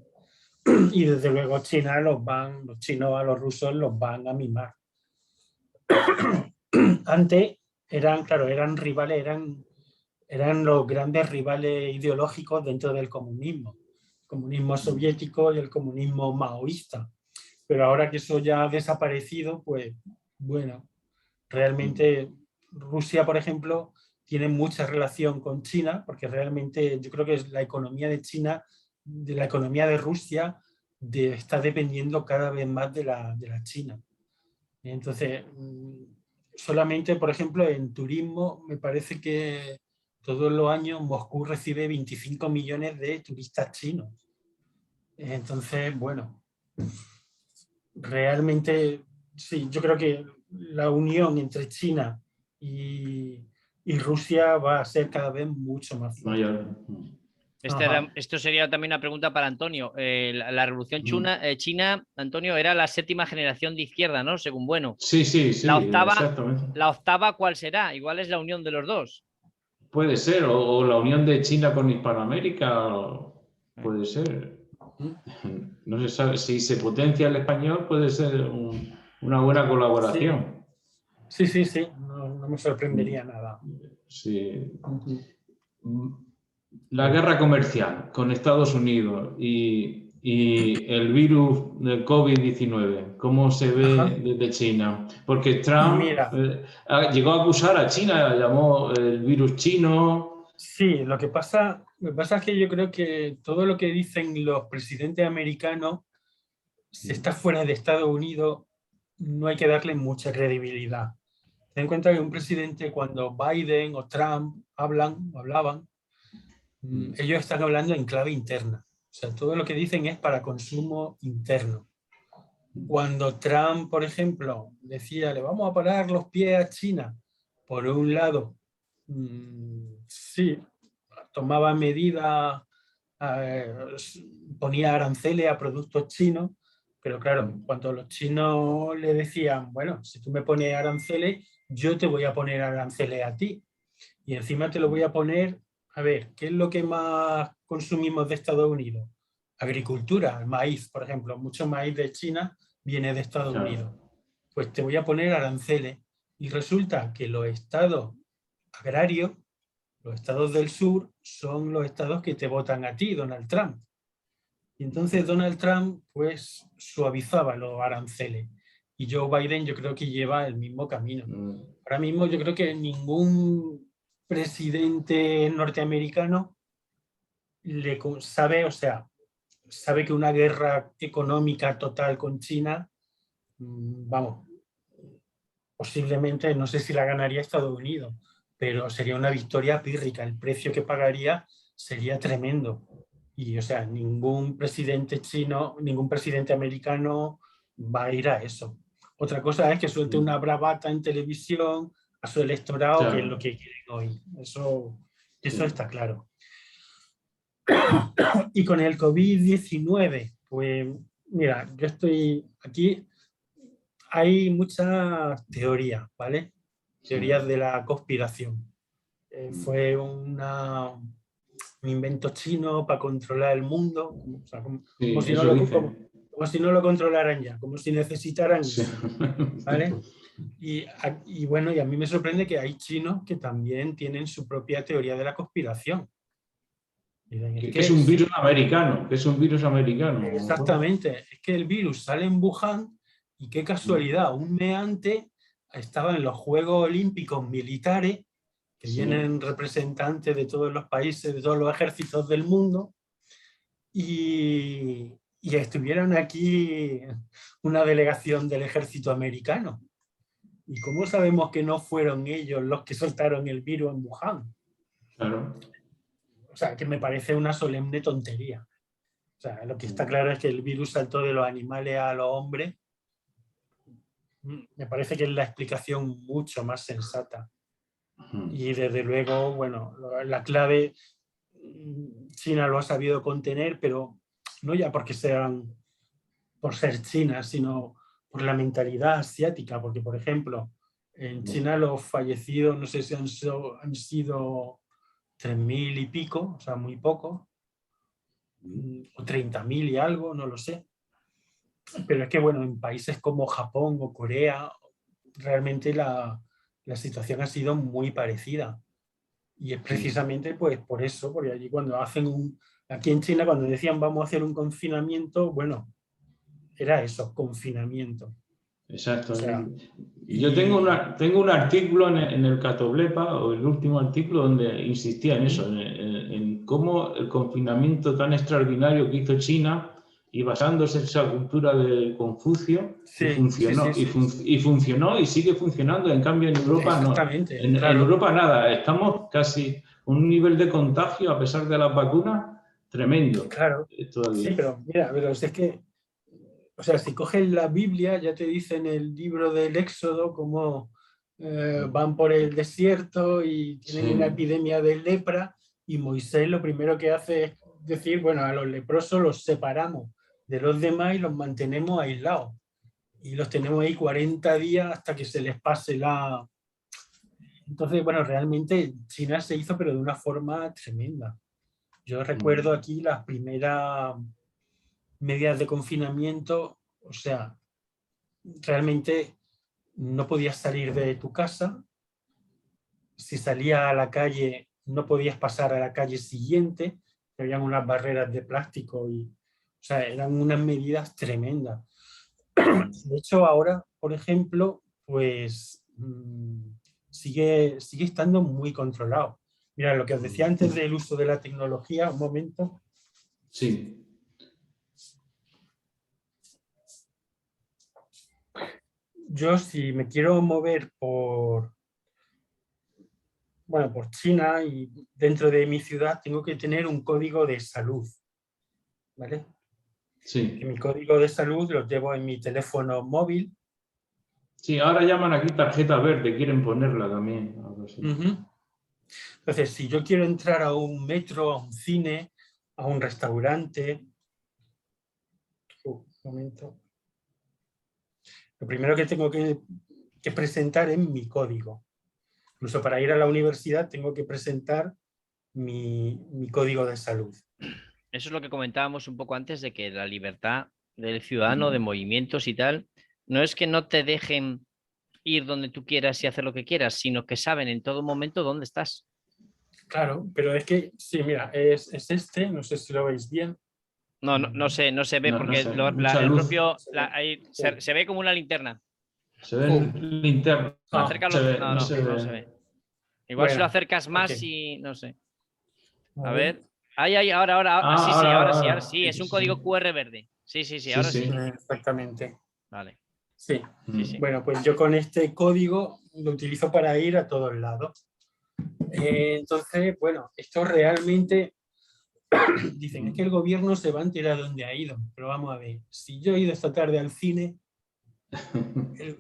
Y desde luego China los chinos a los rusos los van a mimar. Antes eran rivales, eran los grandes rivales ideológicos dentro del comunismo. El comunismo soviético y el comunismo maoísta. Pero ahora que eso ya ha desaparecido, pues bueno, realmente Rusia, por ejemplo, tiene mucha relación con China, porque realmente yo creo que la economía de China, de la economía de Rusia, está dependiendo cada vez más de la China. Entonces, solamente, por ejemplo, en turismo, me parece que todos los años Moscú recibe 25 millones de turistas chinos. Entonces, bueno, realmente, sí, yo creo que la unión entre China y Rusia va a ser cada vez mucho más fuerte. Esto sería también una pregunta para Antonio. La revolución china, Antonio, era la 7ª generación de izquierda, ¿no? Según Bueno. Sí, exactamente. ¿La octava cuál será? Igual es la unión de los dos. Puede ser, o la unión de China con Hispanoamérica, puede ser. No se sabe, si se potencia el español puede ser una buena colaboración. Sí. No me sorprendería nada. Sí. la guerra comercial con Estados Unidos y el virus del COVID-19, ¿cómo se ve desde China? Porque Trump llegó a acusar a China, la llamó el virus chino. Sí, lo que pasa es que yo creo que todo lo que dicen los presidentes americanos, si está fuera de Estados Unidos, no hay que darle mucha credibilidad. Ten en cuenta que un presidente, cuando Biden o Trump hablaban, ellos están hablando en clave interna. O sea, todo lo que dicen es para consumo interno. Cuando Trump, por ejemplo, decía, le vamos a parar los pies a China, por un lado, sí, tomaba medidas, ponía aranceles a productos chinos, pero claro, cuando los chinos le decían, bueno, si tú me pones aranceles, yo te voy a poner aranceles a ti. Y encima te lo voy a poner, a ver, ¿qué es lo que más consumimos de Estados Unidos? Agricultura, el maíz, por ejemplo. Mucho maíz de China viene de Estados Unidos. Pues te voy a poner aranceles. Y resulta que los estados agrarios, los estados del sur, son los estados que te votan a ti, Donald Trump. Y entonces Donald Trump pues suavizaba los aranceles. Y Joe Biden yo creo que lleva el mismo camino. Ahora mismo yo creo que ningún presidente norteamericano sabe que una guerra económica total con China, vamos, posiblemente, no sé si la ganaría Estados Unidos, pero sería una victoria pírrica. El precio que pagaría sería tremendo. Y, o sea, ningún presidente chino, ningún presidente americano va a ir a eso. Otra cosa es que suelte una bravata en televisión a su electorado, que es lo que quieren hoy. Eso está claro. Y con el COVID-19, pues mira, yo estoy aquí, hay muchas teorías, ¿vale? Teorías de la conspiración. Fue un invento chino para controlar el mundo, o sea, como si no lo controlaran ya, como si necesitaran eso, ¿vale? Y bueno, y a mí me sorprende que hay chinos que también tienen su propia teoría de la conspiración. Que es un virus americano, que es un virus americano. Exactamente, es que el virus sale en Wuhan y qué casualidad, un mes antes estaba en los Juegos Olímpicos Militares, que vienen representantes de todos los países, de todos los ejércitos del mundo, y estuvieron aquí una delegación del ejército americano. ¿Y cómo sabemos que no fueron ellos los que soltaron el virus en Wuhan? Claro. O sea, que me parece una solemne tontería. O sea, lo que está claro es que el virus saltó de los animales a los hombres. Me parece que es la explicación mucho más sensata. Y desde luego, bueno, la clave, China lo ha sabido contener, pero no ya porque sean, por ser China, sino por la mentalidad asiática. Porque, por ejemplo, en China los fallecidos, no sé si han sido 3.000 y pico, o sea, muy poco, o 30.000 y algo, no lo sé. Pero es que, bueno, en países como Japón o Corea, realmente la situación ha sido muy parecida. Y es precisamente pues por eso, porque allí cuando aquí en China cuando decían vamos a hacer un confinamiento, bueno, era eso, confinamiento. Exacto. O sea, yo tengo un artículo en el Catoblepa, o el último artículo, donde insistía en eso, en cómo el confinamiento tan extraordinario que hizo China, y basándose en esa cultura de Confucio, y funcionó y sigue funcionando. En cambio en Europa no. En Europa nada, estamos casi con un nivel de contagio a pesar de las vacunas tremendo. Claro, todavía. Sí, pero mira, es que, o sea, si coges la Biblia, ya te dice en el libro del Éxodo cómo van por el desierto y tienen una epidemia de lepra, y Moisés lo primero que hace es decir, bueno, a los leprosos los separamos de los demás y los mantenemos aislados. Y los tenemos ahí 40 días hasta que se les pase la... Entonces, bueno, realmente China se hizo, pero de una forma tremenda. Yo recuerdo aquí las primeras medidas de confinamiento, o sea, realmente no podías salir de tu casa. Si salías a la calle no podías pasar a la calle siguiente, habían unas barreras de plástico y, o sea, eran unas medidas tremendas. De hecho, ahora, por ejemplo, pues sigue estando muy controlado. Mira, lo que os decía antes del uso de la tecnología, un momento. Sí. Yo, si me quiero mover por China y dentro de mi ciudad, tengo que tener un código de salud, ¿vale? Sí. Que mi código de salud lo llevo en mi teléfono móvil. Sí, ahora llaman aquí tarjeta verde, quieren ponerla también. Algo así. Entonces, si yo quiero entrar a un metro, a un cine, a un restaurante, un momento. Lo primero que tengo que presentar es mi código. Incluso para ir a la universidad tengo que presentar mi código de salud. Eso es lo que comentábamos un poco antes de que la libertad del ciudadano, de movimientos y tal, no es que no te dejen ir donde tú quieras y hacer lo que quieras, sino que saben en todo momento dónde estás. Claro, pero es que, sí, mira, es este, no sé si lo veis bien. No se ve porque el propio, se ve como una linterna. Se ve linterna. No se ve. Igual si lo acercas más y no sé. A ver. Ahora sí. Es un código QR verde. Sí, ahora sí. Exactamente. Vale. Sí. Bueno, pues yo con este código lo utilizo para ir a todos lados. Entonces, bueno, esto realmente dicen, es que el gobierno se va a enterar de dónde ha ido. Pero vamos a ver, si yo he ido esta tarde al cine,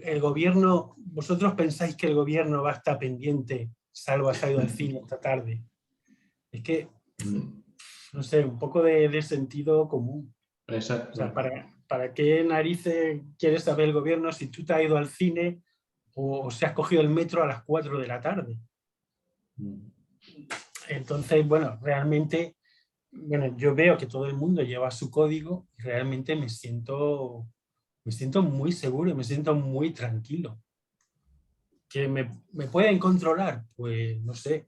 el gobierno, ¿vosotros pensáis que el gobierno va a estar pendiente? Salvo ha ido al cine esta tarde. Es que, no sé, un poco de sentido común. Exacto. O sea, ¿para qué narices quiere saber el gobierno si tú te has ido al cine o si has cogido el metro a las 4 de la tarde? Entonces, bueno, realmente, yo veo que todo el mundo lleva su código y realmente me siento muy seguro y me siento muy tranquilo. ¿Que me pueden controlar? Pues no sé,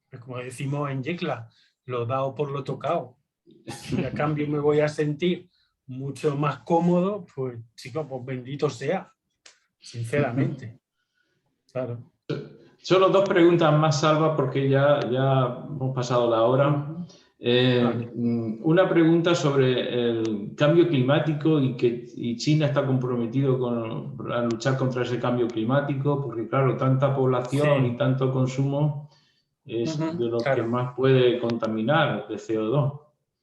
pues como decimos en Yecla, lo dado por lo tocado. Si a cambio me voy a sentir mucho más cómodo, pues chicos, pues bendito sea, sinceramente. Claro. Solo dos preguntas más, Salva, porque ya hemos pasado la hora. Vale. Una pregunta sobre el cambio climático y China está comprometido a luchar contra ese cambio climático, porque claro, tanta población y tanto consumo es de lo que más puede contaminar de CO2.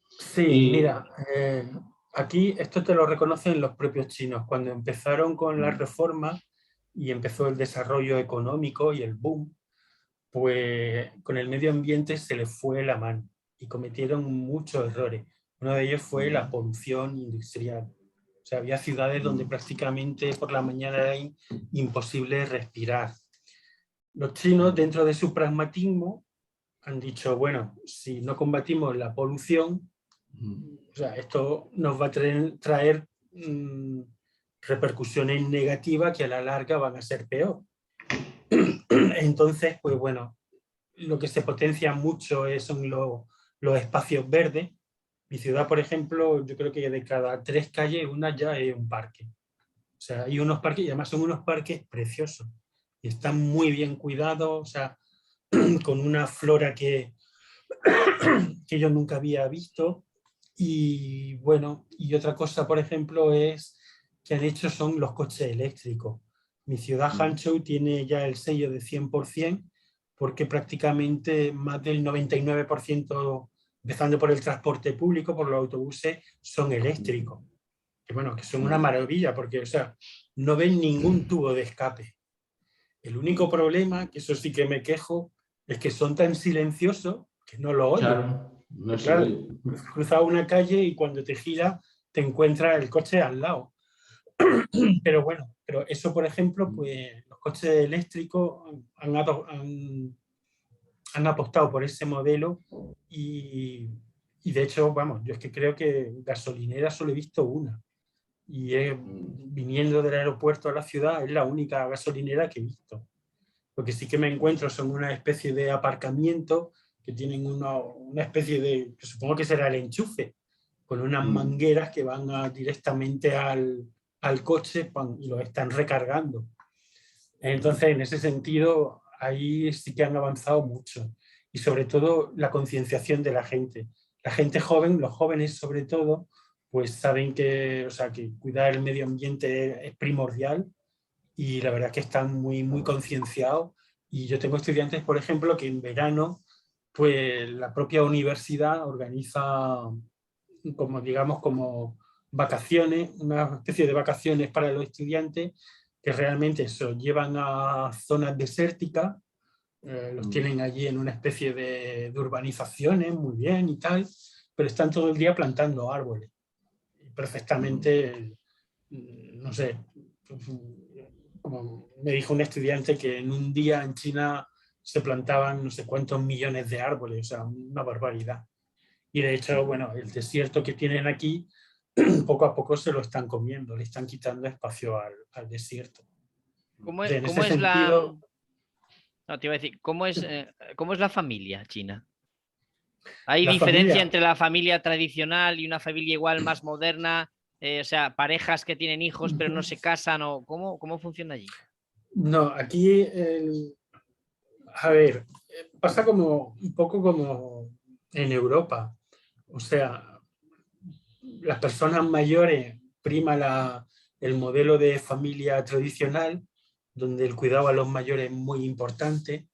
Sí, mira, aquí esto te lo reconocen los propios chinos. Cuando empezaron con la reforma y empezó el desarrollo económico y el boom, pues con el medio ambiente se les fue la mano y cometieron muchos errores. Uno de ellos fue la polución industrial. O sea, había ciudades donde prácticamente por la mañana era imposible respirar. Los chinos, dentro de su pragmatismo, han dicho, bueno, si no combatimos la polución, o sea, esto nos va a traer repercusiones negativas que a la larga van a ser peor. Entonces, pues bueno, lo que se potencia mucho son los espacios verdes. Mi ciudad, por ejemplo, yo creo que de cada 3 calles, una ya es un parque. O sea, hay unos parques, y además son unos parques preciosos. Y están muy bien cuidados, o sea, con una flora que yo nunca había visto. Y bueno, y otra cosa, por ejemplo, es que han hecho son los coches eléctricos. Mi ciudad, Hangzhou, tiene ya el sello de 100%, porque prácticamente más del 99%, empezando por el transporte público, por los autobuses, son eléctricos. Que bueno, que son una maravilla, porque, o sea, no ven ningún tubo de escape. El único problema, que eso sí que me quejo, es que son tan silenciosos que no lo oyen. Claro, no se oye. Cruzas una calle y cuando te giras te encuentras el coche al lado. Pero bueno, pero eso, por ejemplo, pues los coches eléctricos han apostado por ese modelo y de hecho, vamos, yo es que creo que gasolinera solo he visto una. Y viniendo del aeropuerto a la ciudad es la única gasolinera que he visto. Lo que sí que me encuentro son una especie de aparcamiento que tienen una especie de, que supongo que será el enchufe, con unas mangueras que van directamente al coche y lo están recargando. Entonces, en ese sentido, ahí sí que han avanzado mucho. Y sobre todo la concienciación de la gente. La gente joven, los jóvenes sobre todo, pues saben que, o sea, que cuidar el medio ambiente es primordial y la verdad que están muy, muy concienciados. Y yo tengo estudiantes, por ejemplo, que en verano, pues la propia universidad organiza como, digamos, como vacaciones, una especie de vacaciones para los estudiantes que realmente se llevan a zonas desérticas, los tienen allí en una especie de urbanizaciones, muy bien y tal, pero están todo el día plantando árboles. Perfectamente, no sé, como me dijo un estudiante que en un día en China se plantaban no sé cuántos millones de árboles, o sea, una barbaridad. Y de hecho, bueno, el desierto que tienen aquí, poco a poco se lo están comiendo, le están quitando espacio al desierto. ¿Cómo En ese es sentido, No, te iba a decir, ¿cómo es la familia china? ¿Hay la diferencia familia, entre la familia tradicional y una familia igual más moderna? O sea, parejas que tienen hijos pero no se casan, o ¿cómo funciona allí? no, aquí, a ver, pasa como un poco como en Europa. O sea, las personas mayores prima el modelo de familia tradicional, donde el cuidado a los mayores es muy importante,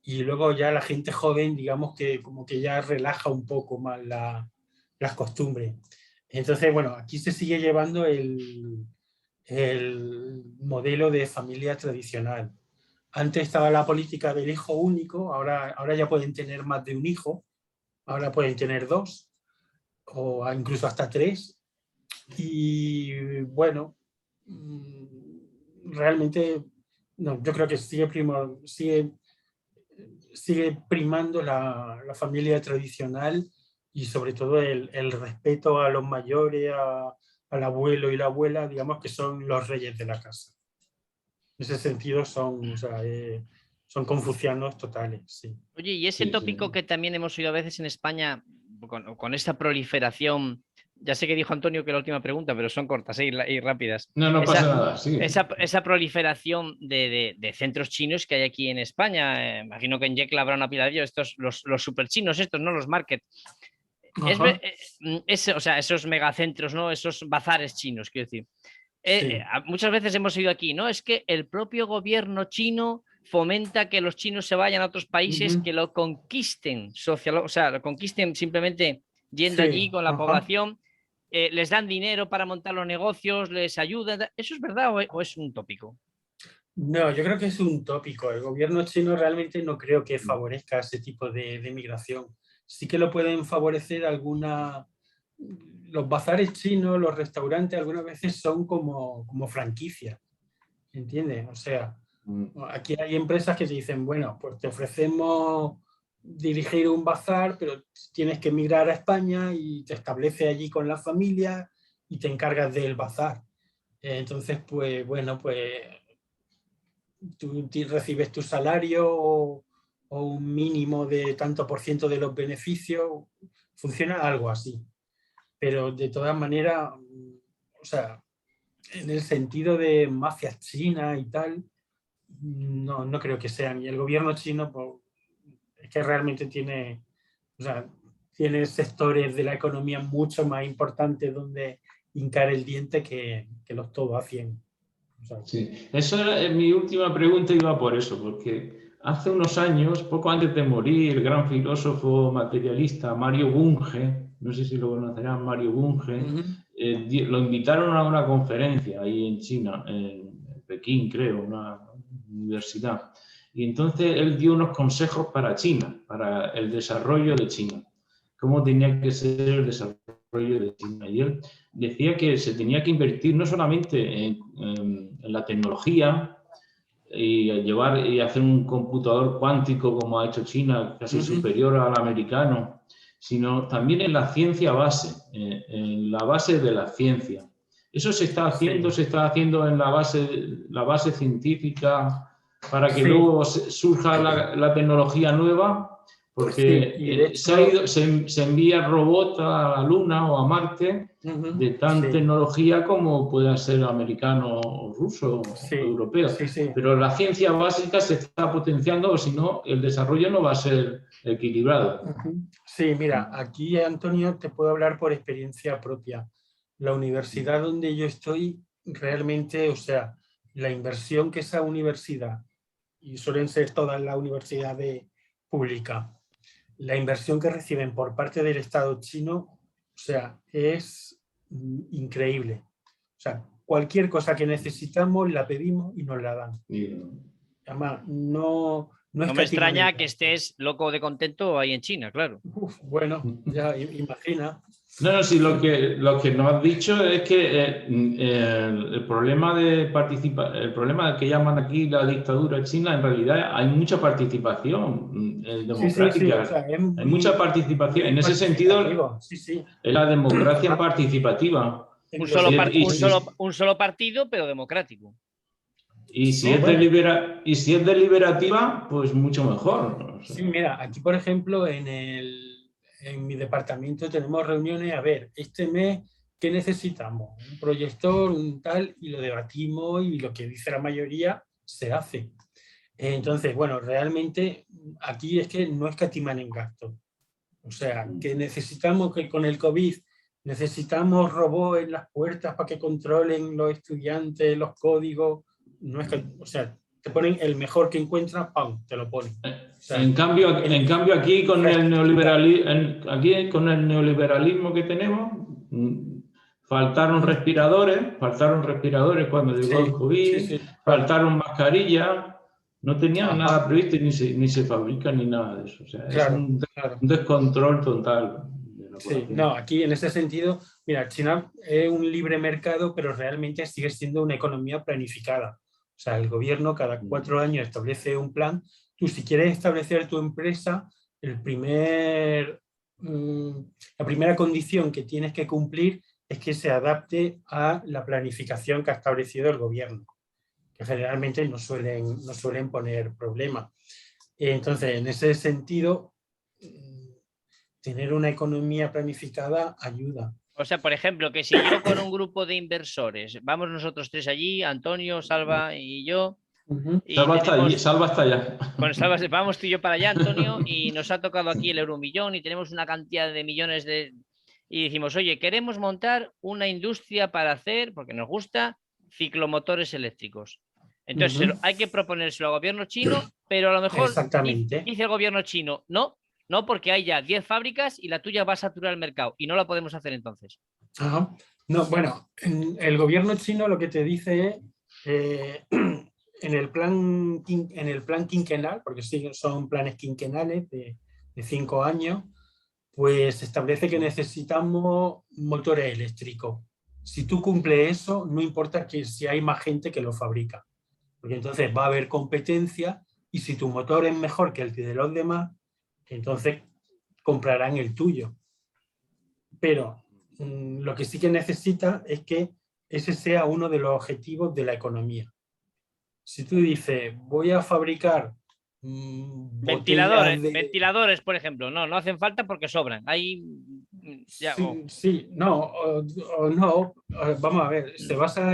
y luego ya la gente joven, digamos que como que ya relaja un poco más las costumbres. Entonces, bueno, aquí se sigue llevando el modelo de familia tradicional. Antes estaba la política del hijo único, ahora ya pueden tener más de un hijo, ahora pueden tener dos o incluso hasta tres. Y bueno, realmente no, yo creo que sigue primando la familia tradicional y sobre todo el respeto a los mayores, al abuelo y la abuela, digamos que son los reyes de la casa. En ese sentido son, o sea, son confucianos totales, sí. Oye, y ese Sí, sí. tópico que también hemos oído a veces en España, con esta proliferación, ya sé que dijo Antonio que la última pregunta, pero son cortas y rápidas. No, no pasa nada, sí. Esa proliferación de centros chinos que hay aquí en España, imagino que en Yecla habrá una pila de ellos, estos, los super chinos estos, ¿no? Los market. O sea, esos megacentros, ¿no? Esos bazares chinos, quiero decir. Sí. Muchas veces hemos oído aquí, ¿no? Es que el propio gobierno chino fomenta que los chinos se vayan a otros países, que lo conquisten o sea, lo conquisten simplemente yendo allí con la población, les dan dinero para montar los negocios, les ayudan. ¿Eso es verdad o es un tópico? No, yo creo que es un tópico. El gobierno chino realmente no creo que favorezca ese tipo de migración. Sí que lo pueden favorecer los bazares chinos, los restaurantes, algunas veces son como franquicias, ¿entiendes? O sea, aquí hay empresas que te dicen, bueno, pues te ofrecemos dirigir un bazar, pero tienes que emigrar a España y te estableces allí con la familia y te encargas del bazar. Entonces, pues bueno, pues tú recibes tu salario o un mínimo de tanto por ciento de los beneficios, funciona algo así. Pero de todas maneras, o sea, en el sentido de mafias chinas y tal, no creo que sean. Y el gobierno chino, pues, es que realmente tiene, o sea, tiene sectores de la economía mucho más importantes donde hincar el diente que los todo hacen. O sea, sí, eso era mi última pregunta, iba por eso, porque hace unos años, poco antes de morir, el gran filósofo materialista Mario Bunge, no sé si lo conocerán, Mario Bunge, lo invitaron a una conferencia ahí en China, en Pekín, creo, una universidad. Y entonces él dio unos consejos para China, para el desarrollo de China, cómo tenía que ser el desarrollo de China. Y él decía que se tenía que invertir no solamente en la tecnología y hacer un computador cuántico como ha hecho China, casi superior al americano, sino también en la ciencia base, en la base de la ciencia. Eso se está haciendo en la base científica para que luego surja la tecnología nueva, Porque se envía robots a la Luna o a Marte de tan tecnología como pueda ser americano, o ruso o europeo. Pero la ciencia básica se está potenciando, o si no, el desarrollo no va a ser equilibrado. Sí, mira, aquí, Antonio, te puedo hablar por experiencia propia. La universidad donde yo estoy, realmente, o sea, la inversión que esa universidad, y suelen ser todas las universidades públicas, la inversión que reciben por parte del Estado chino, o sea, es increíble. O sea, cualquier cosa que necesitamos la pedimos y nos la dan. Además, no me extraña que estés loco de contento ahí en China, claro. Bueno, ya imagina. No, sí, lo que nos has dicho es que el problema el problema que llaman aquí la dictadura china, en realidad hay mucha participación democrática. O sea, hay mucha participación. En ese sentido, es la democracia participativa. Un solo partido, pero democrático. Y si es deliberativa, pues mucho mejor. O sea. Sí, mira, aquí por ejemplo en mi departamento tenemos reuniones, a ver, este mes, ¿qué necesitamos? Un proyector, un tal, y lo debatimos y lo que dice la mayoría se hace. Entonces, bueno, realmente aquí es que no escatiman en gasto. O sea, que necesitamos que con el COVID necesitamos robots en las puertas para que controlen los estudiantes, los códigos. No es que, o sea, te ponen el mejor que encuentras, ¡pam!, te lo ponen. O sea, en cambio aquí con el neoliberalismo que tenemos, faltaron respiradores cuando llegó el COVID, faltaron mascarillas, no tenían nada previsto ni se fabrica ni nada de eso. O sea, es un descontrol total. Sí, no, aquí en ese sentido, mira, China es un libre mercado, pero realmente sigue siendo una economía planificada. O sea, el gobierno cada 4 años establece un plan. Tú, si quieres establecer tu empresa, la primera condición que tienes que cumplir es que se adapte a la planificación que ha establecido el gobierno, que generalmente no suelen poner problemas. Entonces, en ese sentido, tener una economía planificada ayuda. O sea, por ejemplo, que si yo con un grupo de inversores, vamos nosotros 3 allí, Antonio, Salva y yo. Y Salva está allá. Bueno, Salva, vamos tú y yo para allá, Antonio, y nos ha tocado aquí el euromillón y tenemos una cantidad de millones y decimos, oye, queremos montar una industria para hacer, porque nos gusta, ciclomotores eléctricos. Entonces, hay que proponérselo al gobierno chino, pero a lo mejor dice el gobierno chino, no, porque hay ya 10 fábricas y la tuya va a saturar el mercado y no la podemos hacer entonces. No, bueno, el gobierno chino lo que te dice es, en el plan quinquenal, porque sí, son planes quinquenales de 5 años, pues establece que necesitamos motores eléctricos. Si tú cumples eso, no importa que si hay más gente que lo fabrica, porque entonces va a haber competencia y si tu motor es mejor que el de los demás, entonces comprarán el tuyo. Pero lo que sí que necesita es que ese sea uno de los objetivos de la economía. Si tú dices, voy a fabricar ventiladores, por ejemplo, no hacen falta porque sobran. Vamos a ver, se basa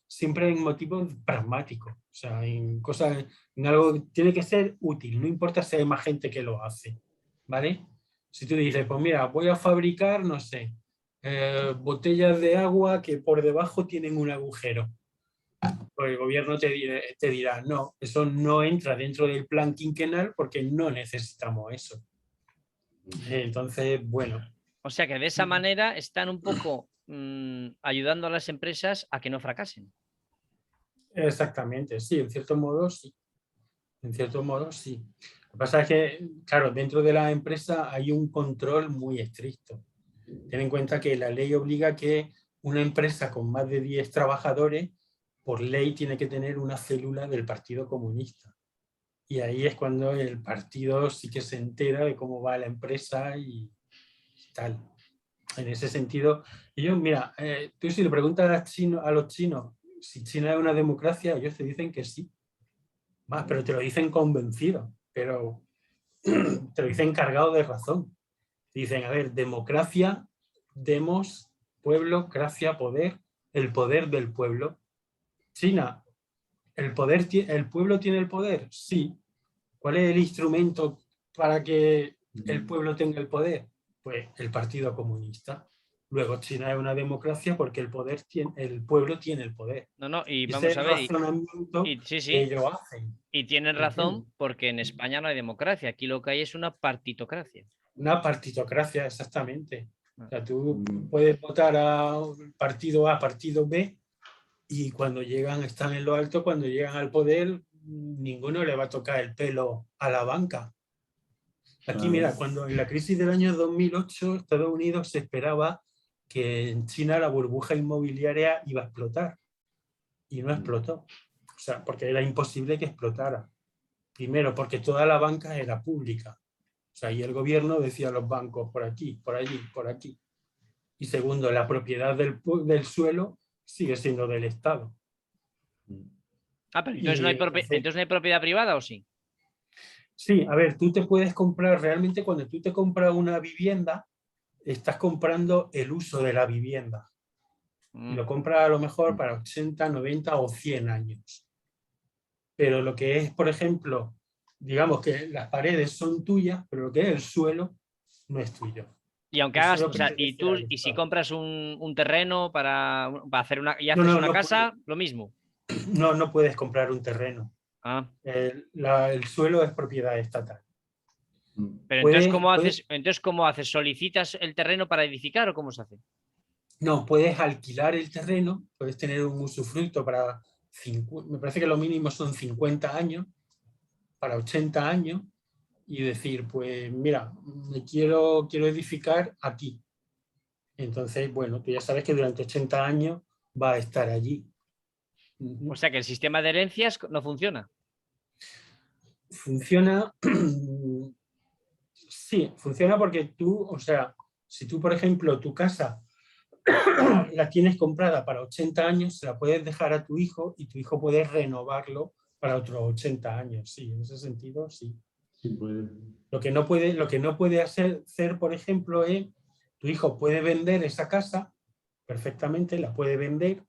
siempre en motivos pragmáticos, o sea, en cosas, en algo que tiene que ser útil, no importa si hay más gente que lo hace, ¿vale? Si tú dices, pues mira, voy a fabricar, no sé, botellas de agua que por debajo tienen un agujero. Pues el gobierno te dirá, no, eso no entra dentro del plan quinquenal porque no necesitamos eso. Entonces, bueno. O sea que de esa manera están un poco ayudando a las empresas a que no fracasen. Exactamente, sí, en cierto modo sí. En cierto modo sí. Lo que pasa es que, claro, dentro de la empresa hay un control muy estricto. Ten en cuenta que la ley obliga que una empresa con más de 10 trabajadores, por ley tiene que tener una célula del Partido Comunista. Y ahí es cuando el partido sí que se entera de cómo va la empresa y tal. En ese sentido, ellos, mira, tú si le preguntas a los chinos si China es una democracia, ellos te dicen que sí. Más, pero te lo dicen convencidos. Pero te lo dicen cargado de razón. Te dicen, a ver, democracia, demos, pueblo, gracia, poder, el poder del pueblo. China, ¿el pueblo tiene el poder? Sí. ¿Cuál es el instrumento para que el pueblo tenga el poder? Pues el Partido Comunista. Luego China es una democracia porque el pueblo tiene el poder. No, y Ese vamos es a el ver. razonamiento Sí, sí. que ellos hacen. Y tienen razón porque en España no hay democracia. Aquí lo que hay es una partitocracia. Una partitocracia, exactamente. O sea, tú puedes votar a partido A, partido B, y cuando están en lo alto, cuando llegan al poder, ninguno le va a tocar el pelo a la banca. Aquí, mira, cuando en la crisis del año 2008, Estados Unidos se esperaba que en China la burbuja inmobiliaria iba a explotar. Y no explotó. O sea, porque era imposible que explotara. Primero, porque toda la banca era pública. O sea, y el gobierno decía a los bancos por aquí, por allí, por aquí. Y segundo, la propiedad del suelo sigue siendo del Estado. Pero entonces no hay propiedad privada, ¿o sí? Sí, a ver, tú te puedes comprar, realmente cuando tú te compras una vivienda, estás comprando el uso de la vivienda. Y lo compras a lo mejor para 80, 90 o 100 años. Pero lo que es, por ejemplo, digamos que las paredes son tuyas, pero lo que es el suelo no es tuyo. Y aunque hagas, o sea, y si compras un terreno para hacer y haces una casa, lo mismo. No puedes comprar un terreno. El suelo es propiedad estatal. Pero entonces, ¿cómo haces? ¿Solicitas el terreno para edificar o cómo se hace? No, puedes alquilar el terreno, puedes tener un usufructo para, me parece que lo mínimo son 50 años, para 80 años, y decir, pues mira, quiero edificar aquí. Entonces, bueno, tú ya sabes que durante 80 años va a estar allí. O sea que el sistema de herencias no funciona. Funciona, sí, funciona porque tú, o sea, si tú, por ejemplo, tu casa la tienes comprada para 80 años, se la puedes dejar a tu hijo y tu hijo puede renovarlo para otros 80 años. Sí, en ese sentido, sí. Sí puede. Lo que no puede hacer, por ejemplo, es tu hijo puede vender esa casa perfectamente, la puede vender,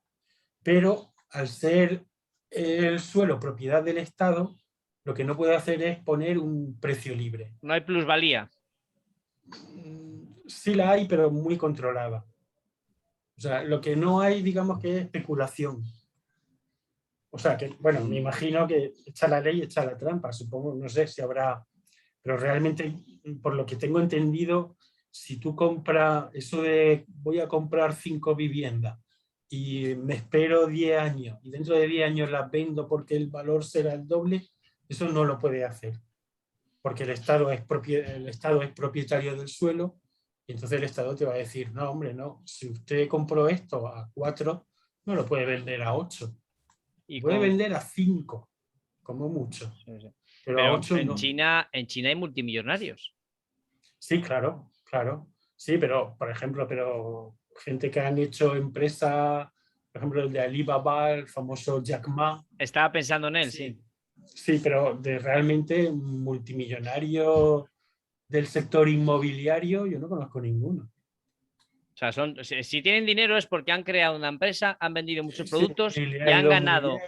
pero al ser el suelo propiedad del Estado, lo que no puede hacer es poner un precio libre. No hay plusvalía. Sí la hay, pero muy controlada. O sea, lo que no hay, digamos que es especulación. O sea, que, bueno, me imagino que echa la ley, echa la trampa, supongo, no sé si habrá, pero realmente, por lo que tengo entendido, si tú compras eso de voy a comprar 5 viviendas y me espero 10 años y dentro de 10 años las vendo porque el valor será el doble, eso no lo puede hacer. Porque el Estado es propietario del suelo y entonces el Estado te va a decir, no, hombre, no, si usted compró esto a 4, no lo puede vender a 8. Puede vender a 5, como mucho. Sí, sí. Pero a 8 en no. China hay multimillonarios. Sí, claro. Sí, pero, por ejemplo, gente que han hecho empresas, por ejemplo, el de Alibaba, el famoso Jack Ma. Estaba pensando en él, sí. Sí, pero de realmente multimillonario del sector inmobiliario, yo no conozco ninguno. O sea, si tienen dinero es porque han creado una empresa, han vendido muchos productos y han ganado,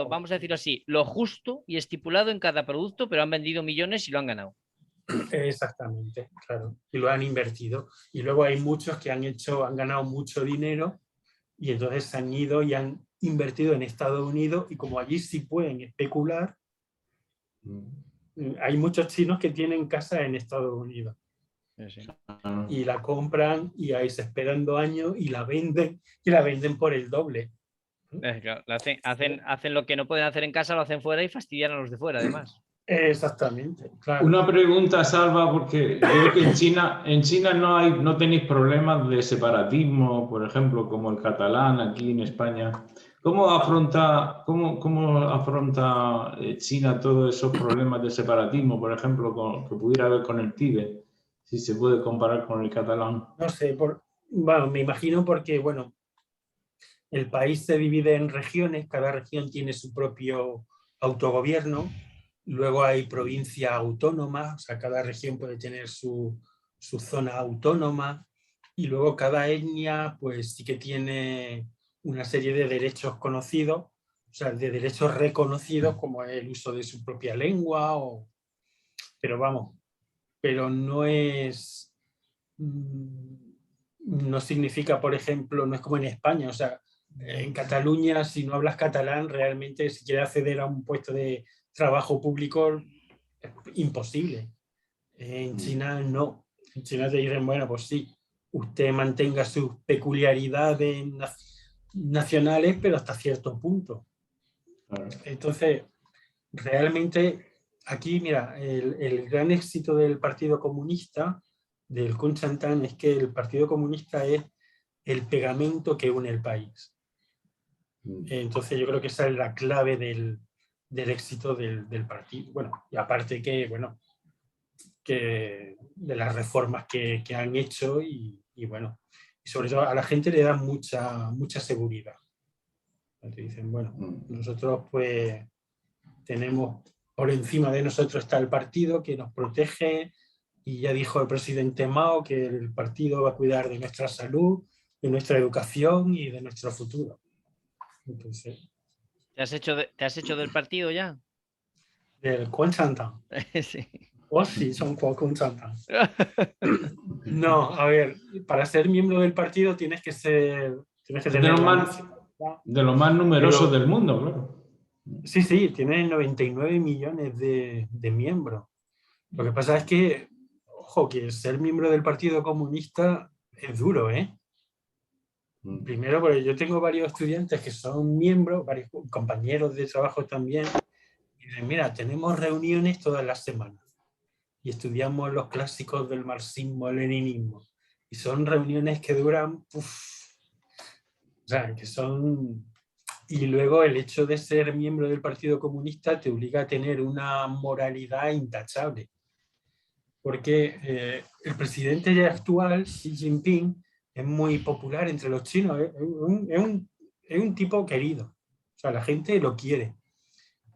vamos a decirlo así, lo justo y estipulado en cada producto, pero han vendido millones y lo han ganado. Exactamente, claro. Y lo han invertido. Y luego hay muchos que han ganado mucho dinero y entonces se han ido y han invertido en Estados Unidos y como allí sí pueden especular, hay muchos chinos que tienen casa en Estados Unidos. Sí. Y la compran y ahí se esperan 2 años y la venden por el doble. Claro, hacen lo que no pueden hacer en casa, lo hacen fuera y fastidian a los de fuera, además. Exactamente, claro. Una pregunta, Salva, porque veo que en China no tenéis problemas de separatismo, por ejemplo, como el catalán aquí en España. ¿Cómo afronta China todos esos problemas de separatismo, por ejemplo, que pudiera haber con el Tíbet, si se puede comparar con el catalán? No sé, me imagino porque, bueno, el país se divide en regiones, cada región tiene su propio autogobierno Luego hay provincias autónomas, o sea, cada región puede tener su zona autónoma, y luego cada etnia pues sí que tiene una serie de derechos conocidos, o sea, de derechos reconocidos, como el uso de su propia lengua, pero vamos, pero no es, no significa, por ejemplo, no es como en España, o sea, en Cataluña, si no hablas catalán, realmente si quieres acceder a un puesto de trabajo público, es imposible. En China no. En China te dicen, bueno, pues sí, usted mantenga sus peculiaridades nacionales, pero hasta cierto punto. Entonces, realmente aquí, mira, el gran éxito del Partido Comunista, del Kuomintang, es que el Partido Comunista es el pegamento que une el país. Entonces yo creo que esa es la clave del éxito del partido. Bueno, y aparte que, bueno, que de las reformas que han hecho y bueno, y sobre todo a la gente le da mucha seguridad. Te dicen, bueno, nosotros pues tenemos, por encima de nosotros está el partido que nos protege, y ya dijo el presidente Mao que el partido va a cuidar de nuestra salud, de nuestra educación y de nuestro futuro. Entonces, ¿Te has hecho del partido ya? del Kuomintang. Sí. No, a ver, para ser miembro del partido tienes que tener de los más numerosos del mundo, claro. Sí, tiene 99 millones de miembros. Lo que pasa es que, ojo, que ser miembro del Partido Comunista es duro, ¿eh? Primero, porque yo tengo varios estudiantes que son miembros, varios compañeros de trabajo también, y dicen, mira, tenemos reuniones todas las semanas y estudiamos los clásicos del marxismo-leninismo. Y son reuniones que duran, o sea, que son... Y luego el hecho de ser miembro del Partido Comunista te obliga a tener una moralidad intachable. Porque el presidente actual, Xi Jinping, es muy popular entre los chinos. Es un tipo querido. O sea, la gente lo quiere.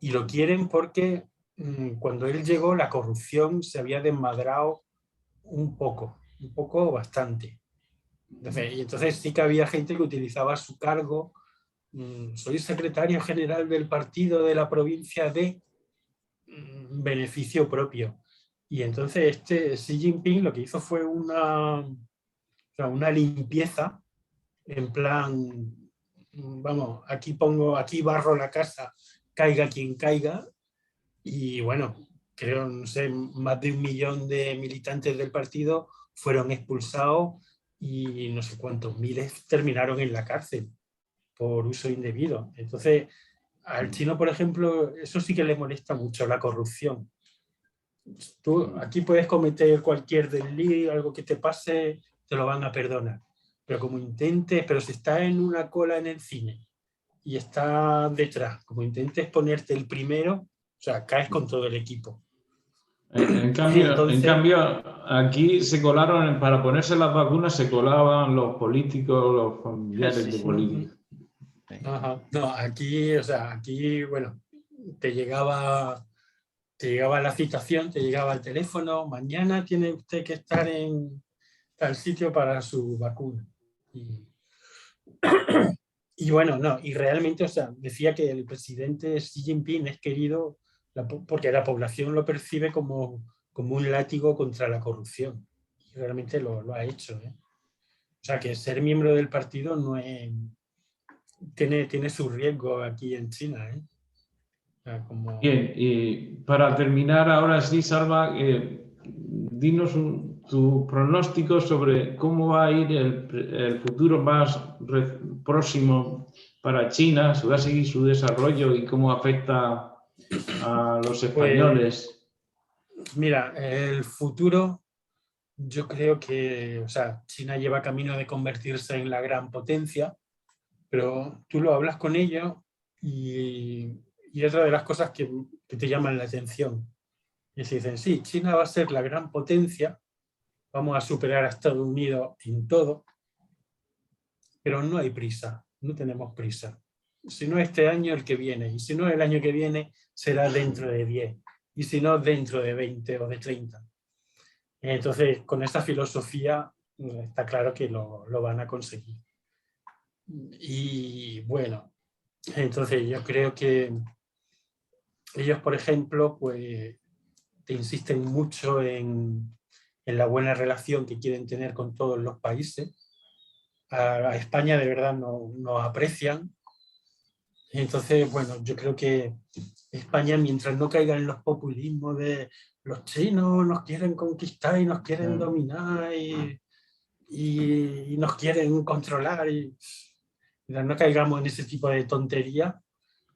Y lo quieren porque cuando él llegó la corrupción se había desmadrado un poco bastante. Entonces sí que había gente que utilizaba su cargo. Soy secretario general del partido de la provincia de beneficio propio. Y entonces Xi Jinping lo que hizo fue una limpieza, en plan, vamos, aquí barro la casa, caiga quien caiga. Y bueno, creo, no sé, más de 1 millón de militantes del partido fueron expulsados y no sé cuántos miles terminaron en la cárcel por uso indebido. Entonces, al chino, por ejemplo, eso sí que le molesta mucho, la corrupción. Tú aquí puedes cometer cualquier delito, algo que te pase, te lo van a perdonar. Pero si estás en una cola en el cine y estás detrás, como intentes ponerte el primero, o sea, caes con todo el equipo. En cambio, aquí se colaron, para ponerse las vacunas, se colaban los políticos, los familiares de políticos. Ajá. No, aquí, o sea, aquí, bueno, te llegaba la citación, te llegaba el teléfono, mañana tiene usted que estar en tal sitio para su vacuna. Y bueno, no, y realmente, o sea, decía que el presidente Xi Jinping es querido porque la población lo percibe como un látigo contra la corrupción. Y realmente lo ha hecho, ¿eh? O sea, que ser miembro del partido no es... Tiene su riesgo aquí en China, ¿eh? O sea, Bien, y para terminar ahora sí, Salva, dinos tu pronóstico sobre cómo va a ir el futuro más próximo para China, si va a seguir su desarrollo y cómo afecta a los españoles. Pues, mira, el futuro, yo creo que, o sea, China lleva camino de convertirse en la gran potencia, pero tú lo hablas con ellos y otra de las cosas que te llaman la atención. Y se dicen, sí, China va a ser la gran potencia, vamos a superar a Estados Unidos en todo, pero no hay prisa, no tenemos prisa. Si no este año, el que viene, y si no el año que viene, será dentro de 10. y si no, dentro de 20 o de 30. Entonces, con esa filosofía está claro que lo van a conseguir. Y bueno, entonces yo creo que ellos, por ejemplo, pues te insisten mucho en la buena relación que quieren tener con todos los países. A España de verdad no aprecian. Entonces, bueno, yo creo que España, mientras no caiga en los populismos de los chinos nos quieren conquistar y nos quieren dominar y nos quieren controlar, y no caigamos en ese tipo de tonterías,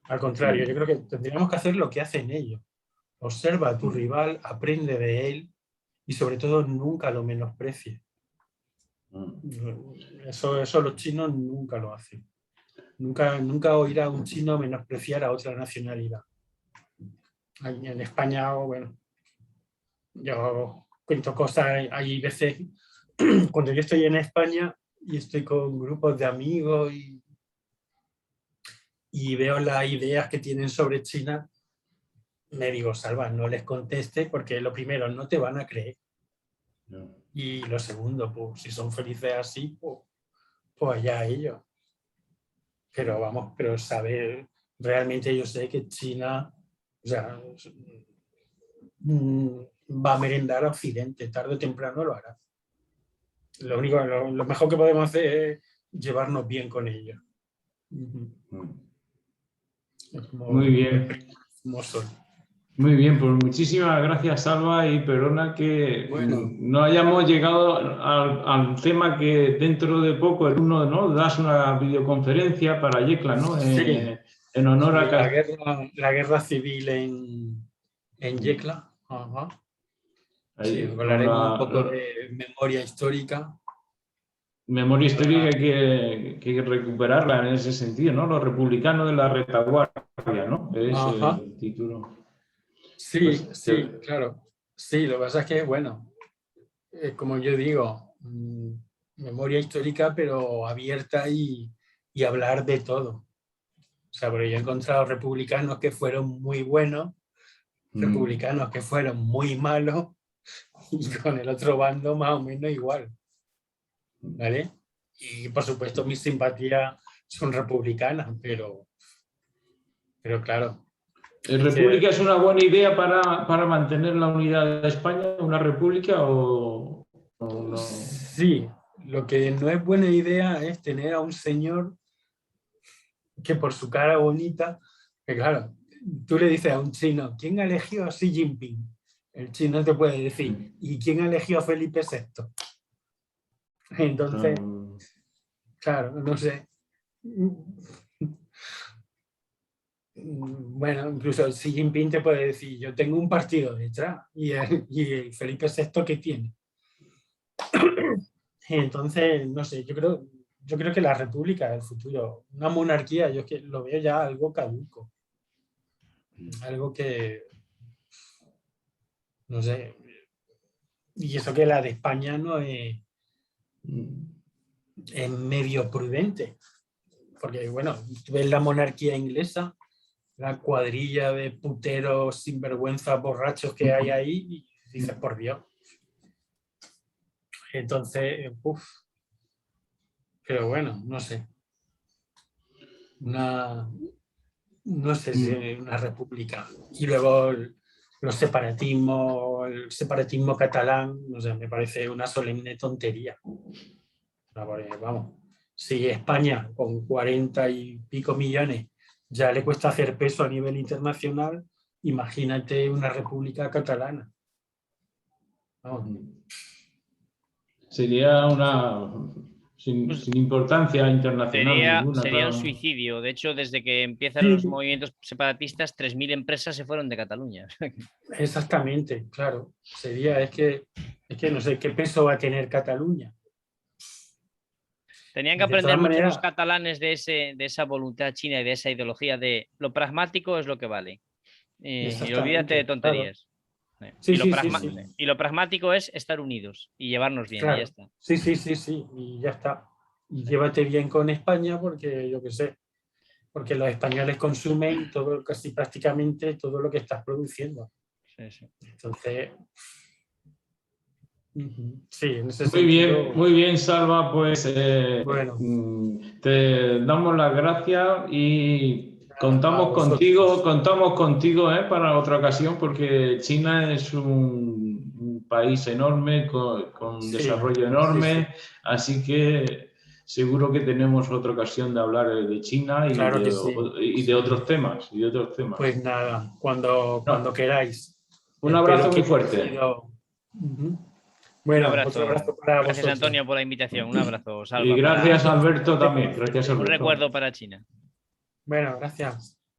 al contrario, yo creo que tendríamos que hacer lo que hacen ellos. Observa a tu rival, aprende de él y sobre todo nunca lo menosprecies. Eso los chinos nunca lo hacen. Nunca oirá a un chino menospreciar a otra nacionalidad. En España, bueno, yo cuento cosas, hay veces cuando yo estoy en España y estoy con grupos de amigos y veo las ideas que tienen sobre China, me digo, Salva, no les conteste porque lo primero, no te van a creer. No. Y lo segundo, pues si son felices así, pues allá ellos. Pero vamos, pero saber, realmente yo sé que China, o sea, va a merendar a Occidente, tarde o temprano lo hará. Lo mejor que podemos hacer es llevarnos bien con ellos. Muy bien. Muy bien, pues muchísimas gracias, Salva, y perdona que no hayamos llegado al tema que dentro de poco, el 1, ¿no? Das una videoconferencia para Yecla, ¿no? Sí. En honor a la guerra civil en Yecla. Ajá. Sí, hablaremos un poco de memoria histórica. Memoria histórica que hay que recuperarla en ese sentido, ¿no? Los republicanos de la retaguardia, ¿no? Es el título. Sí, pues, sí, claro. Sí, lo que pasa es que, bueno, como yo digo, memoria histórica, pero abierta y hablar de todo. O sea, porque yo he encontrado republicanos que fueron muy buenos, republicanos que fueron muy malos, y con el otro bando más o menos igual. ¿Vale? Y por supuesto mis simpatías son republicanas, pero claro. ¿República es una buena idea para mantener la unidad de España, una república o no? Sí, lo que no es buena idea es tener a un señor que por su cara bonita, que claro, tú le dices a un chino, ¿quién eligió a Xi Jinping? El chino te puede decir, ¿y quién eligió a Felipe VI? Entonces, claro, no sé. Bueno, incluso Xi Jinping te puede decir, yo tengo un partido detrás, y el Felipe VI, ¿qué tiene? Entonces, no sé, yo creo que la república es el futuro. Una monarquía, yo es que lo veo ya algo caduco. Algo que, no sé, y eso que la de España no es medio prudente. Porque, bueno, tú ves la monarquía inglesa, la cuadrilla de puteros sinvergüenzas borrachos que hay ahí, y dices, por Dios. Entonces, pero bueno, no sé. No sé si una república. Y luego el separatismo catalán, no sé, me parece una solemne tontería. Porque, vamos, si España con 40 y pico millones ya le cuesta hacer peso a nivel internacional, imagínate una república catalana. Vamos. Sería una sin importancia internacional ninguna. Sería un suicidio. De hecho, desde que empiezan los movimientos separatistas, 3.000 empresas se fueron de Cataluña. Exactamente, claro. Es que no sé qué peso va a tener Cataluña. Tenían que aprender mucho los catalanes de esa voluntad china y de esa ideología de lo pragmático es lo que vale. Y olvídate de tonterías. Claro. Sí, y lo pragmático es estar unidos y llevarnos bien, claro. Y ya está. Sí, y ya está. Y llévate bien con España porque, yo qué sé, porque los españoles consumen casi prácticamente todo lo que estás produciendo. sí. Entonces, sí, en ese sentido, Muy bien, Salva, pues bueno, te damos las gracias y contamos vosotros. contigo para otra ocasión, porque China es un país enorme, con Sí, desarrollo enorme, así que seguro que tenemos otra ocasión de hablar de China claro que sí. y de otros temas. Pues nada, cuando queráis. Un Espero abrazo que muy haya fuerte. sido... Un Bueno, otro abrazo. abrazo para Gracias, vosotros. Antonio, por la invitación. Un abrazo, Y Salva, gracias, para Alberto, también. Gracias, un Alberto. recuerdo para China. Bueno, gracias.